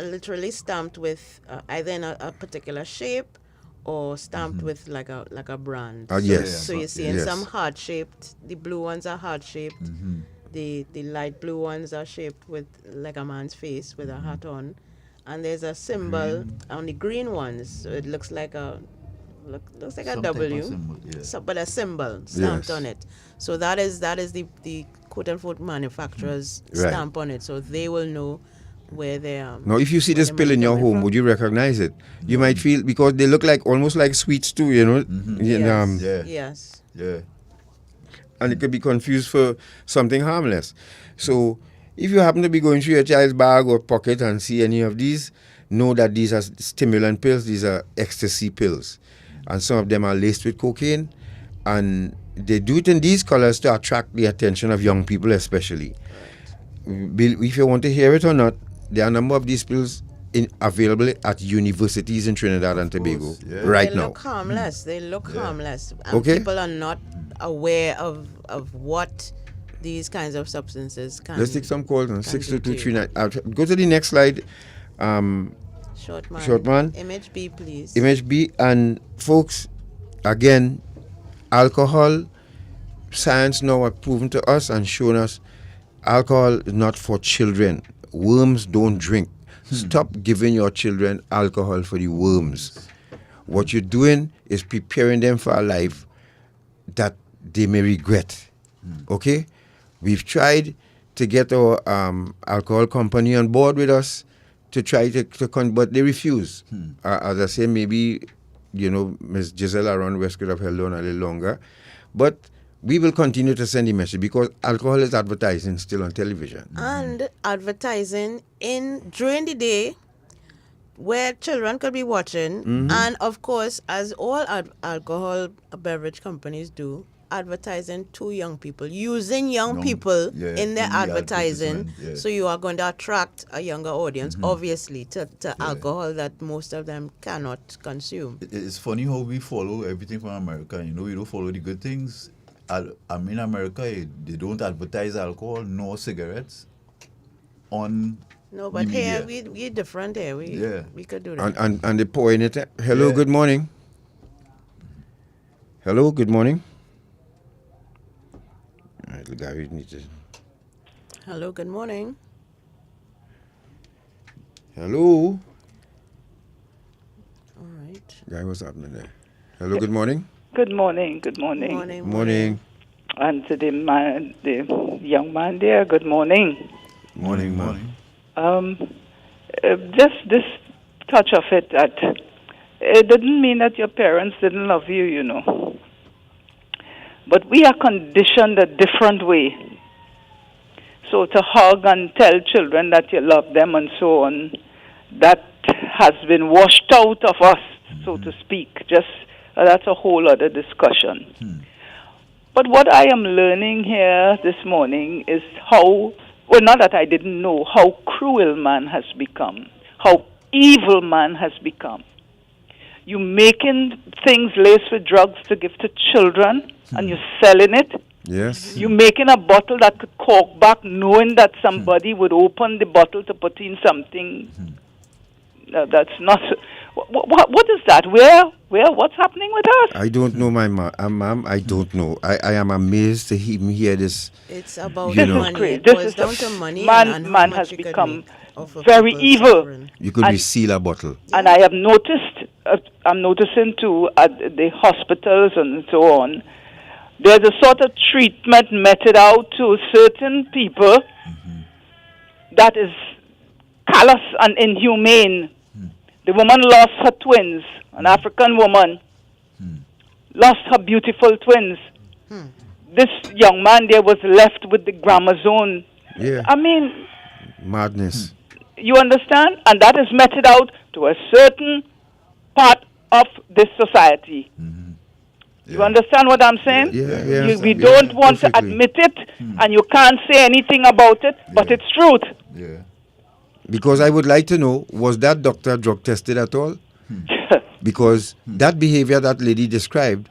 literally stamped with either in a particular shape or stamped with like a brand. Yes. So you see in some heart shaped. The blue ones are heart shaped. The light blue ones are shaped with like a man's face with a hat on, and there's a symbol on the green ones. So it looks like a W, symbol, but a symbol stamped on it. So that is the quote unquote manufacturer's stamp on it. So they will know where they are. Now, if you see this pill in your home, would you recognize it? You might feel, because they look like almost like sweets too, Yes. Yeah. And it could be confused for something harmless. So if you happen to be going through your child's bag or pocket and see any of these, know that these are stimulant pills. These are ecstasy pills. And some of them are laced with cocaine. And they do it in these colors to attract the attention of young people especially. If you want to hear it or not, there are a number of these pills available at universities in Trinidad and Tobago right now. They look harmless. They look harmless. And people are not aware of what these kinds of substances can. Let's take some calls on 62239. Go to the next slide. Short man. Image B, please. Image B. And folks, again, alcohol, science now have proven to us and shown us alcohol is not for children. Worms don't drink. Stop giving your children alcohol for the worms. What you're doing is preparing them for a life that they may regret. Okay? We've tried to get our alcohol company on board with us to try but they refuse. As I say, maybe, Ms. Giselle around West could have held on a little longer. But we will continue to send the message because alcohol is advertising still on television. And advertising during the day where children could be watching. And of course, as all alcohol beverage companies do, advertising to young people, using young people in their advertising. So you are going to attract a younger audience, obviously, to alcohol that most of them cannot consume. It's funny how we follow everything from America. We don't follow the good things. In America, they don't advertise alcohol nor cigarettes on. No, but here we're different. Here we could do that. And they pour in it. Hello, good morning. Hello, good morning. All right, Gary needs to. Hello, good morning. Hello. All right. Guy, what's happening there? Hello, good morning. Good morning. Good morning. Morning. And to the young man there, good morning. Morning. Just this touch of it, that it didn't mean that your parents didn't love you, But we are conditioned a different way. So to hug and tell children that you love them and so on, that has been washed out of us, so to speak. That's a whole other discussion. But what I am learning here this morning is not that I didn't know, how cruel man has become, how evil man has become. You making things laced with drugs to give to children, and you're selling it. Yes. You're making a bottle that could cork back, knowing that somebody would open the bottle to put in something. That's not. What is that? What's happening with us? I don't know, ma'am. I don't know. I am amazed to even hear this. It's about money. It boils down to money. Man has become very evil. You could reseal a bottle. And I have noticed, I'm noticing too, at the hospitals and so on, there's a sort of treatment meted out to certain people that is callous and inhumane. The woman lost her twins, an African woman, lost her beautiful twins. This young man there was left with the grammar zone. Yeah. I mean, Madness. you understand? And that is meted out to a certain part of this society. You understand what I'm saying? Yeah. We don't want to admit it, and you can't say anything about it, but it's truth. Yeah. Because I would like to know, was that doctor drug tested at all? Because that behavior that lady described,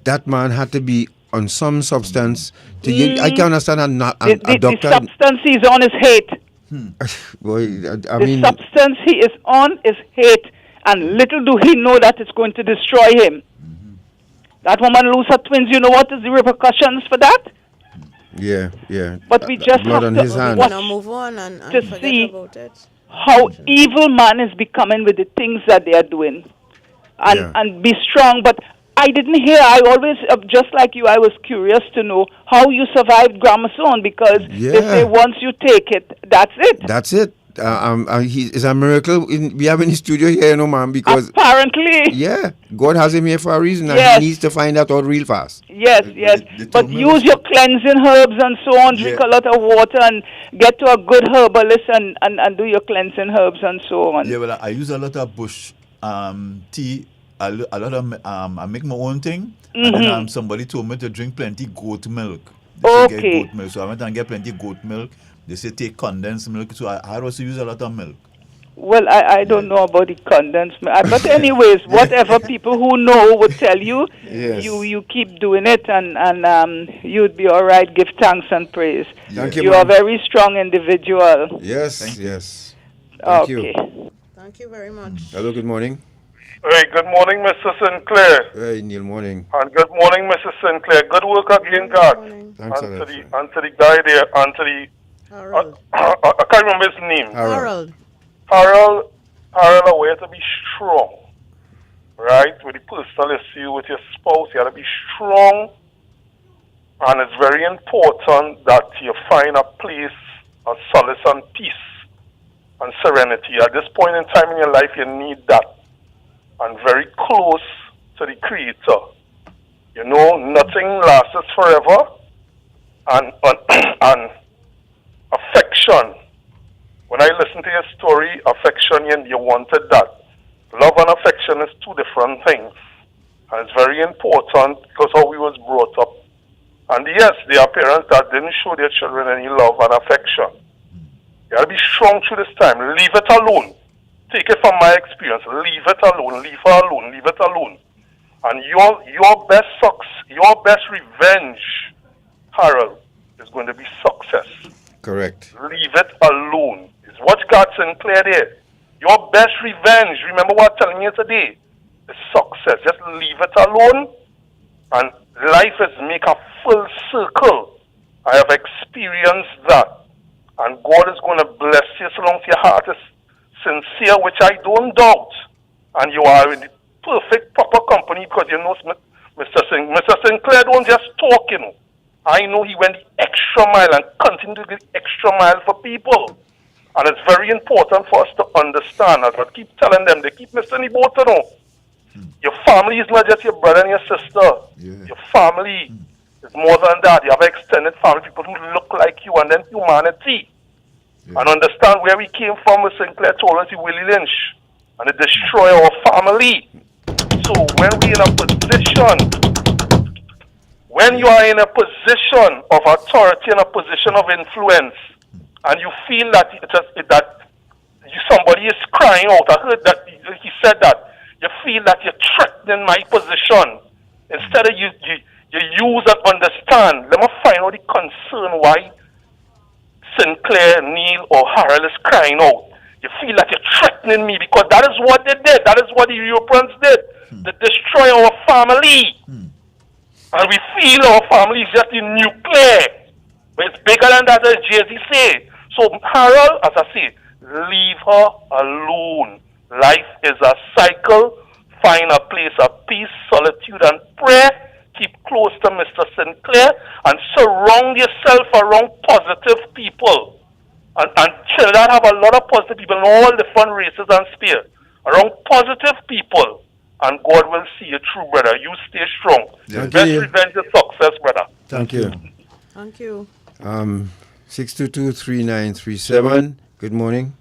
that man had to be on some substance. I can understand a doctor. The substance he's on is hate. Boy, The substance he is on is hate. And little do he know that it's going to destroy him. That woman lose her twins, you know what is the repercussions for that? Yeah. But we just blood have on his hands. Wanna move on and to forget see about it. how evil man is becoming with the things that they are doing. And be strong. But I didn't hear, I always, just like you, I was curious to know how you survived Gramophone, because they say once you take it, that's it. That's it. It's a miracle we have in the studio here, man, because apparently, God has him here for a reason, and he needs to find that out real fast. Yes. But use your cleansing herbs and so on. Drink a lot of water and get to a good herbalist and do your cleansing herbs and so on. Yeah, well, I use a lot of bush tea. A lot of I make my own thing, and then somebody told me to drink plenty goat milk. Get goat milk, so I went and get plenty goat milk. They say take condensed milk, so I also use a lot of milk. Well, I don't know about the condensed milk, but anyways, whatever people who know would tell you, you keep doing it, and you'd be all right. Give thanks and praise. Thank you are a very strong individual. Yes. Thank you. Thank you very much. Hello, good morning. Hey, good morning, Mr. Sinclair. Hey, Neil, morning. And good morning, Mrs. Sinclair. Good work again, God. Thanks, and to the guy there, and to the... I can't remember his name. Harold. Harold, a way to be strong, right? With the personal issue with your spouse, you got to be strong. And it's very important that you find a place of solace and peace and serenity. At this point in time in your life, you need that. And very close to the Creator. You know, nothing lasts forever. And affection. When I listen to your story, affection, you wanted that. Love and affection is two different things. And it's very important because how we was brought up. And yes, there are parents that didn't show their children any love and affection. You gotta be strong through this time. Leave it alone. Take it from my experience. Leave it alone. Leave her alone. Leave it alone. And your best revenge, Harold, is going to be success. Correct. Leave it alone. Is what God Sinclair there. Your best revenge, remember what I'm telling you today, is success. Just leave it alone, and life is make a full circle. I have experienced that. And God is going to bless you so long as your heart is sincere, which I don't doubt. And you are in the perfect, proper company because you know Mr. Sinclair don't just talk, you know. I know he went the extra mile and continue to the extra mile for people. And it's very important for us to understand, as I keep telling them, they keep missing the boat, you know. Your family is not just your brother and your sister. Your family is more than that. You have extended family, people who look like you, and then humanity. And understand where we came from. Mr. Sinclair told us he Willie Lynch, and it destroy our family. So when we in a position, when you are in a position of authority and a position of influence, and you feel that somebody is crying out, I heard that he said that, you feel that you're threatening my position. Instead of you use and understand, let me find out the concern why Sinclair, Neil, or Harold is crying out. You feel like you're threatening me because that is what they did. That is what the Europeans did. They destroy our family. And we feel our family is just in nuclear. But it's bigger than that, as Jay-Z say. So, Harold, as I say, leave her alone. Life is a cycle. Find a place of peace, solitude, and prayer. Keep close to Mr. Sinclair and surround yourself around positive people. And children have a lot of positive people in all different races and spheres. Around positive people. and God will see you through, brother. You stay strong. Thank Best you. revenge is success, brother. Thank you. Thank you. 622-3937. Good morning.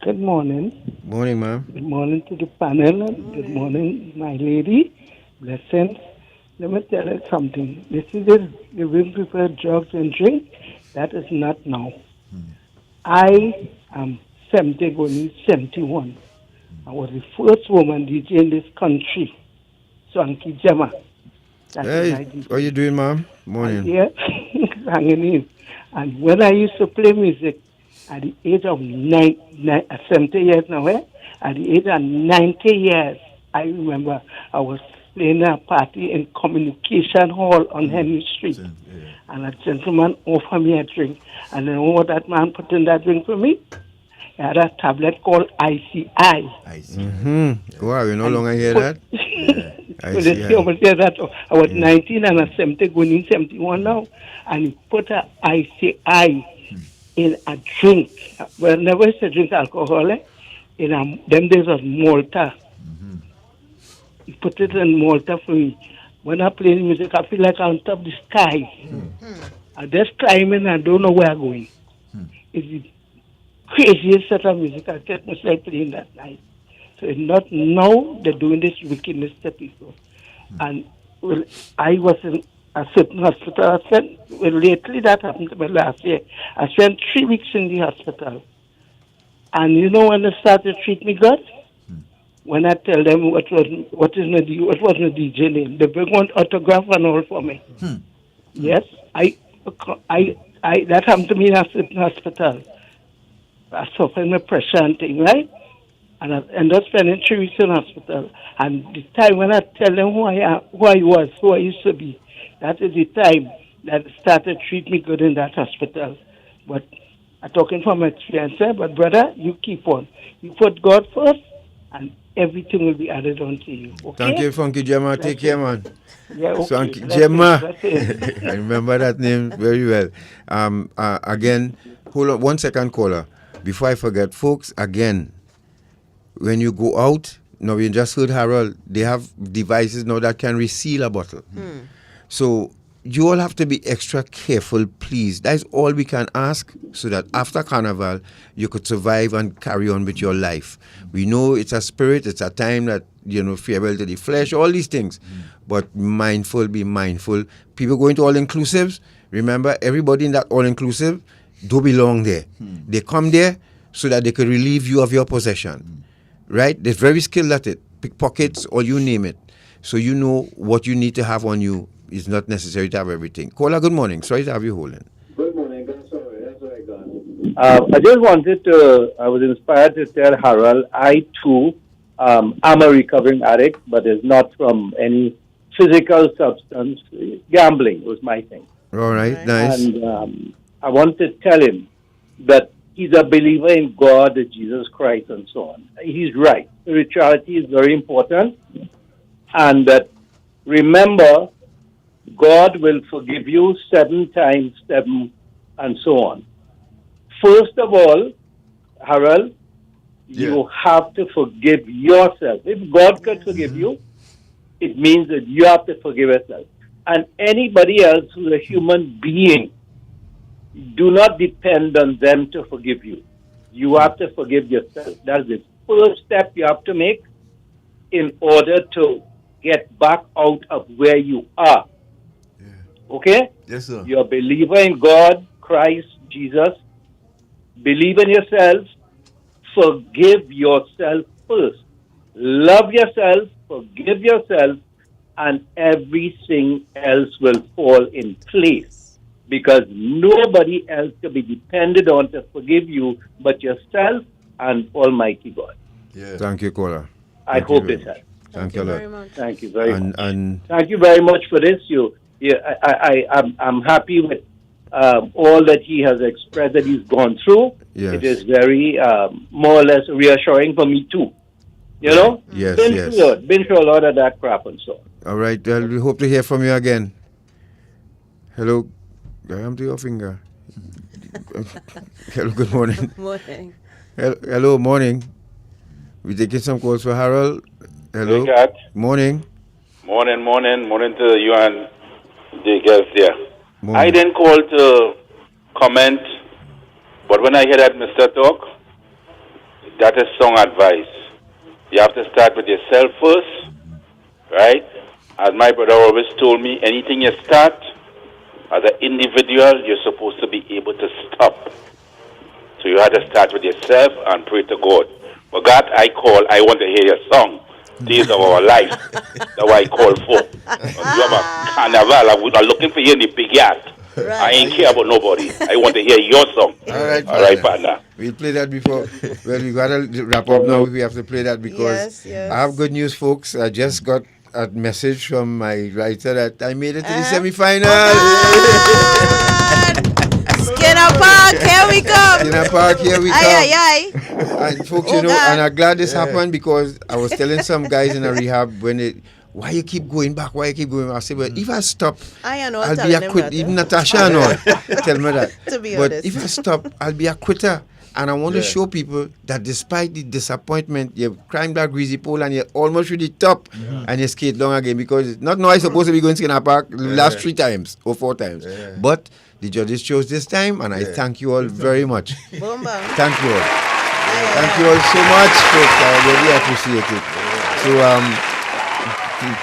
Good morning. Morning, ma'am. Good morning to the panel. Good morning, my lady. Blessings. Let me tell you something. This is it. Giving people drugs and drink. That is not now. I am 70 going 71. I was the first woman DJ in this country. Swanky Gemma. Hey, how you doing, ma'am? Morning. Yeah, hanging in. And when I used to play music at the age of 70 years now, at the age of 90 years, I remember I was playing a party in Communication Hall on Henry Street. And a gentleman offered me a drink. And you know what that man put in that drink for me? He had a tablet called ICI. Wow, you no longer hear that? I was 19 and I'm 70, going in 71 now. And he put a ICI in a drink. Well, never used to drink alcohol. In them days of Malta. He put it in Malta for me. When I play music, I feel like I'm on top of the sky. I'm just climbing and I don't know where I'm going. It's the craziest set of music I kept myself playing that night. So it's not now they're doing this wickedness to people. And well, I was in a certain hospital. I spent, well, lately that happened to me last year. I spent 3 weeks in the hospital. And you know when they started to treat me good? When I tell them what was my DJ name, they bring one autograph and all for me. Yes, I that happened to me in a certain hospital. I suffered my pressure and thing, right? And I ended up spending 3 weeks in hospital. And the time when I tell them who I was, who I used to be, that is the time that started to treat me good in that hospital. But I'm talking from experience, but brother, you keep on. You put God first, and everything will be added on to you. Okay? Thank you, Funky Gemma. Take care, man. Yeah, okay. Funky Gemma. That's it. I remember that name very well. Again, hold on 1 second, caller. Before I forget, folks, again, when you go out, now you just heard Harold, they have devices now that can reseal a bottle. So you all have to be extra careful, please. That's all we can ask, so that after Carnival, you could survive and carry on with your life. We know it's a spirit, it's a time that, farewell to the flesh, all these things. But be mindful. People going to all-inclusives, remember, everybody in that all-inclusive don't belong there. They come there so that they can relieve you of your possession. Right? They're very skilled at it. Pickpockets or you name it. So you know what you need to have on you. It's not necessary to have everything. Caller, good morning. Sorry to have you holding. Good morning. That's where I got. I just wanted to, I was inspired to tell Harold, I too am a recovering addict, but it's not from any physical substance. Gambling was my thing. All right, nice. And I want to tell him that he's a believer in God, Jesus Christ, and so on. He's right. Spirituality is very important. And that, remember, God will forgive you 7 times 7 and so on. First of all, Harold, you have to forgive yourself. If God can forgive you, it means that you have to forgive yourself. And anybody else who's a human being, do not depend on them to forgive you. You have to forgive yourself. That's the first step you have to make in order to get back out of where you are. Okay? Yes, sir. You're a believer in God, Christ, Jesus. Believe in yourself. Forgive yourself first. Love yourself, forgive yourself, and everything else will fall in place. Because nobody else can be depended on to forgive you but yourself and Almighty God. Yeah. Thank you, caller. I hope it helps. Thank you very much. Thank you very much. And thank you very much for this. I'm happy with all that he has expressed that he's gone through. Yes. It is very more or less reassuring for me too. You know? Yes, Been through a lot of that crap and so on. All right. Well, we hope to hear from you again. Hello. I am to your finger. Hello, good morning. Morning. Hello, morning. We're taking some calls for Harold. Hello. Hey, God. Morning. Morning to you and the guests there. Morning. I didn't call to comment, but when I hear that Mr. talk, that is song advice. You have to start with yourself first, right? As my brother always told me, anything you start, as an individual, you're supposed to be able to stop. So you have to start with yourself and pray to God. But God, I want to hear your song. Days of Our Life. That's what I call for. You have a carnival. I'm looking for you in the big yard. Right. I ain't care about nobody. I want to hear your song. All right, partner. We'll play that before. Well, we got to wrap up now. We have to play that because I have good news, folks. I just got a message from my writer that I made it to the semi-final. Skinner Park, here we come. Skinner Park, here we come. Aye. And folks, you know, and I'm glad this happened because I was telling some guys in a rehab why you keep going back? Why you keep going back? I said, well, if I stop, I'll be a quitter. Even Natasha tell me that. To be but honest. if I stop, I'll be a quitter. And I want to show people that despite the disappointment, you climbed that greasy pole and you're almost to the top and you skate long again because not now I'm supposed to be going to Skinner Park the last 3 times or 4 times. But the judges chose this time and I thank you all very much. Thank you all. Thank you all so much, folks. I really appreciate it. So,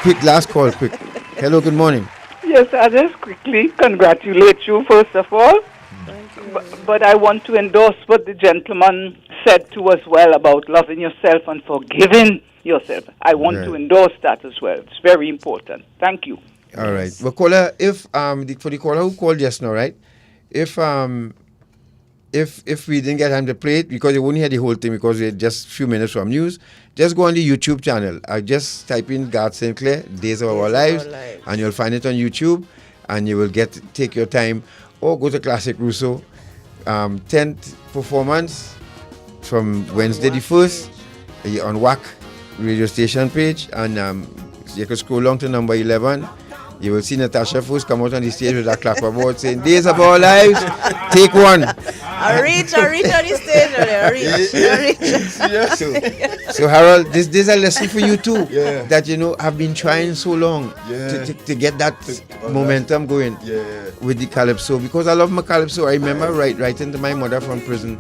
quick last call, quick. Hello, good morning. Yes, I just quickly congratulate you first of all. But I want to endorse what the gentleman said to as well about loving yourself and forgiving yourself. I want to endorse that as well. It's very important. Thank you. All right. Well, caller, if for the caller who called just now, right? If we didn't get time to play it because you won't hear the whole thing because we're just a few minutes from news, just go on the YouTube channel. I just type in God Sinclair, Days of Our Lives, and you'll find it on YouTube, and you will take your time, or go to Classic Russo, 10th performance from Wednesday the 1st on WAC radio station page, and you can scroll along to number 11. You will see Natasha first come out on the stage with a clapperboard saying, Days of Our Lives, take one. I reach on the stage. So Harold, this is a lesson for you too. That have been trying so long to get that momentum going with the calypso. Because I love my calypso. I remember writing to my mother from prison,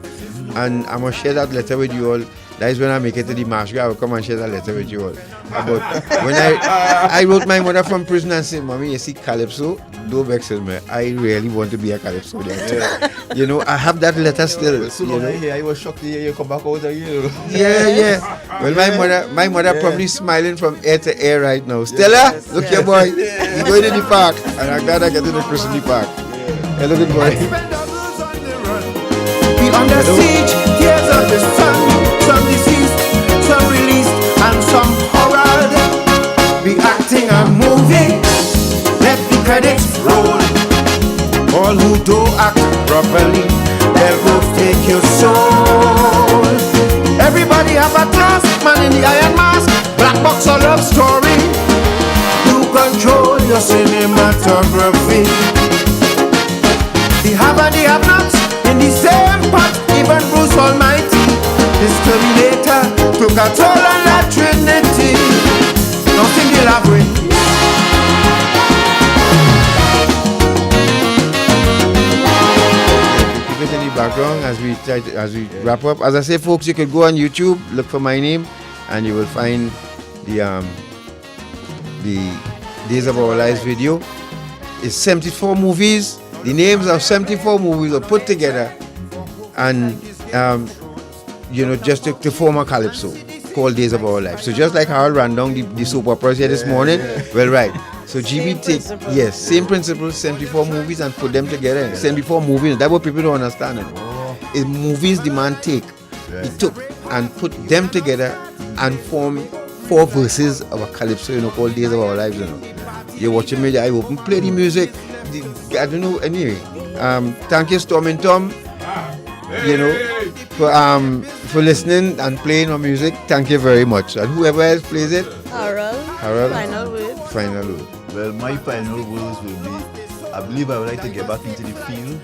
and I'm gonna share that letter with you all. That is when I make it to the march. I will come and share that letter with you all. But when I wrote my mother from prison and said, Mommy, you see calypso, don't vex me. I really want to be a calypso dancer. I have that letter still. I was shocked to hear you come back out again. Yeah. Well, my mother probably smiling from ear to ear right now. Stella, look here, boy. You're going to the park. And I'm glad I get to the prison the park. Hello, good boy. We under siege, tears of the sun. Some deceased, some released, and some horror. Be acting a movie, let the credits roll. All who do act properly, they'll both take your soul. Everybody have a task, man in the iron mask, black box or love story. You control your cinematography. The have and the have-nots in the same pot, even Bruce Almighty. This Terminator took a toll on that Trinity. Nothing elaborate. Keep it in the background as we wrap up. As I say, folks, you can go on YouTube, look for my name, and you will find the Days of Our Lives video. It's 74 movies. The names of 74 movies are put together, and just to form a calypso called Days of Our Lives. So just like Harold ran down the soap operas here this morning, well, right. So GB take, same principles, 74 movies and put them together. 74 movies, that's what people don't understand. It's movies the man take. He took and put them together and form 4 verses of a calypso, called Days of Our Lives. You're watching me, I open, play the music. I don't know, anyway. Thank you, Storm and Tom. For listening and playing our music, thank you very much. And whoever else plays it, Harold, final word. Well, my final words will be, I believe I would like to get back into the field,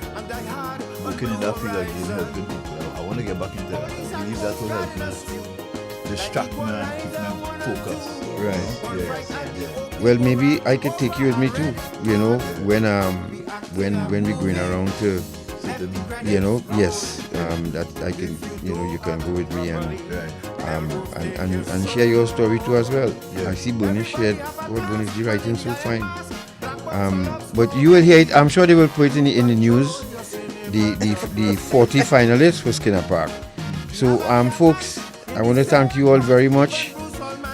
working in that field again, helping people. I want to get back into that. I believe that will help me distract me and keep me focused. Right. Yeah. Well, maybe I could take you with me too. You know, when we're going around to, you know, yes, that I can, you know, you can go with me and share your story too as well. I see Bernie shared what Bernie's writing so fine. But you will hear it. I'm sure they will put it in the news. The 40 finalists for Skinner Park. So, folks, I want to thank you all very much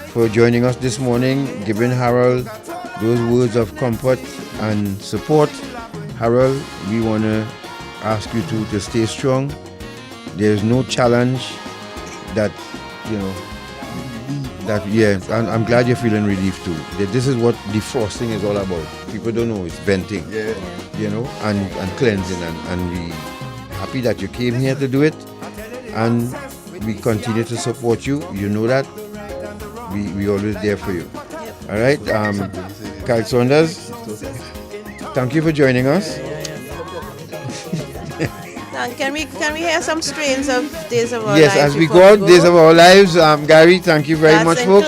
for joining us this morning, giving Harold those words of comfort and support. Harold, we want to ask you to stay strong. There's no challenge that, you know, and I'm glad you're feeling relief too. That this is what defrosting is all about. People don't know it's venting, you know, and cleansing, and we happy that you came here to do it, and we continue to support you. You know that we always there for you. All right, Kyle Saunders, thank you for joining us. Can we hear some strains of Days of Our Yes, Lives? as we go out, Days of Our Lives. Gary, thank you very much, folks.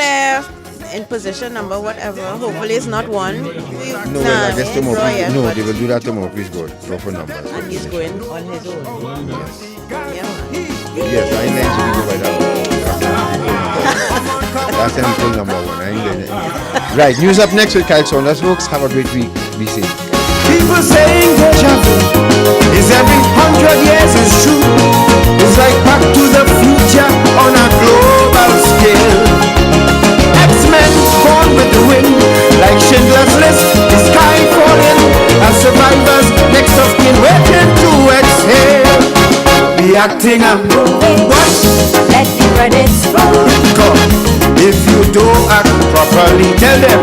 In position number whatever. Hopefully it's not one. No, I guess tomorrow. No, they will do that tomorrow. Please go. Go for numbers. And he's going on his own. Yes. Yeah. Yes, I ain't letting you go by that. That's simple number one. I ain't letting you. Right, news up next with Kyle Saunders, folks. Have a great week. Be safe. People saying deja vu is every 100 years is true. It's like Back to the Future on a global scale. X-Men born with the wind, like Schindler's List, the sky falling, as survivors next of kin waiting to exhale. Be acting and moving, what? Let the credits roll. Because if you don't act properly, tell them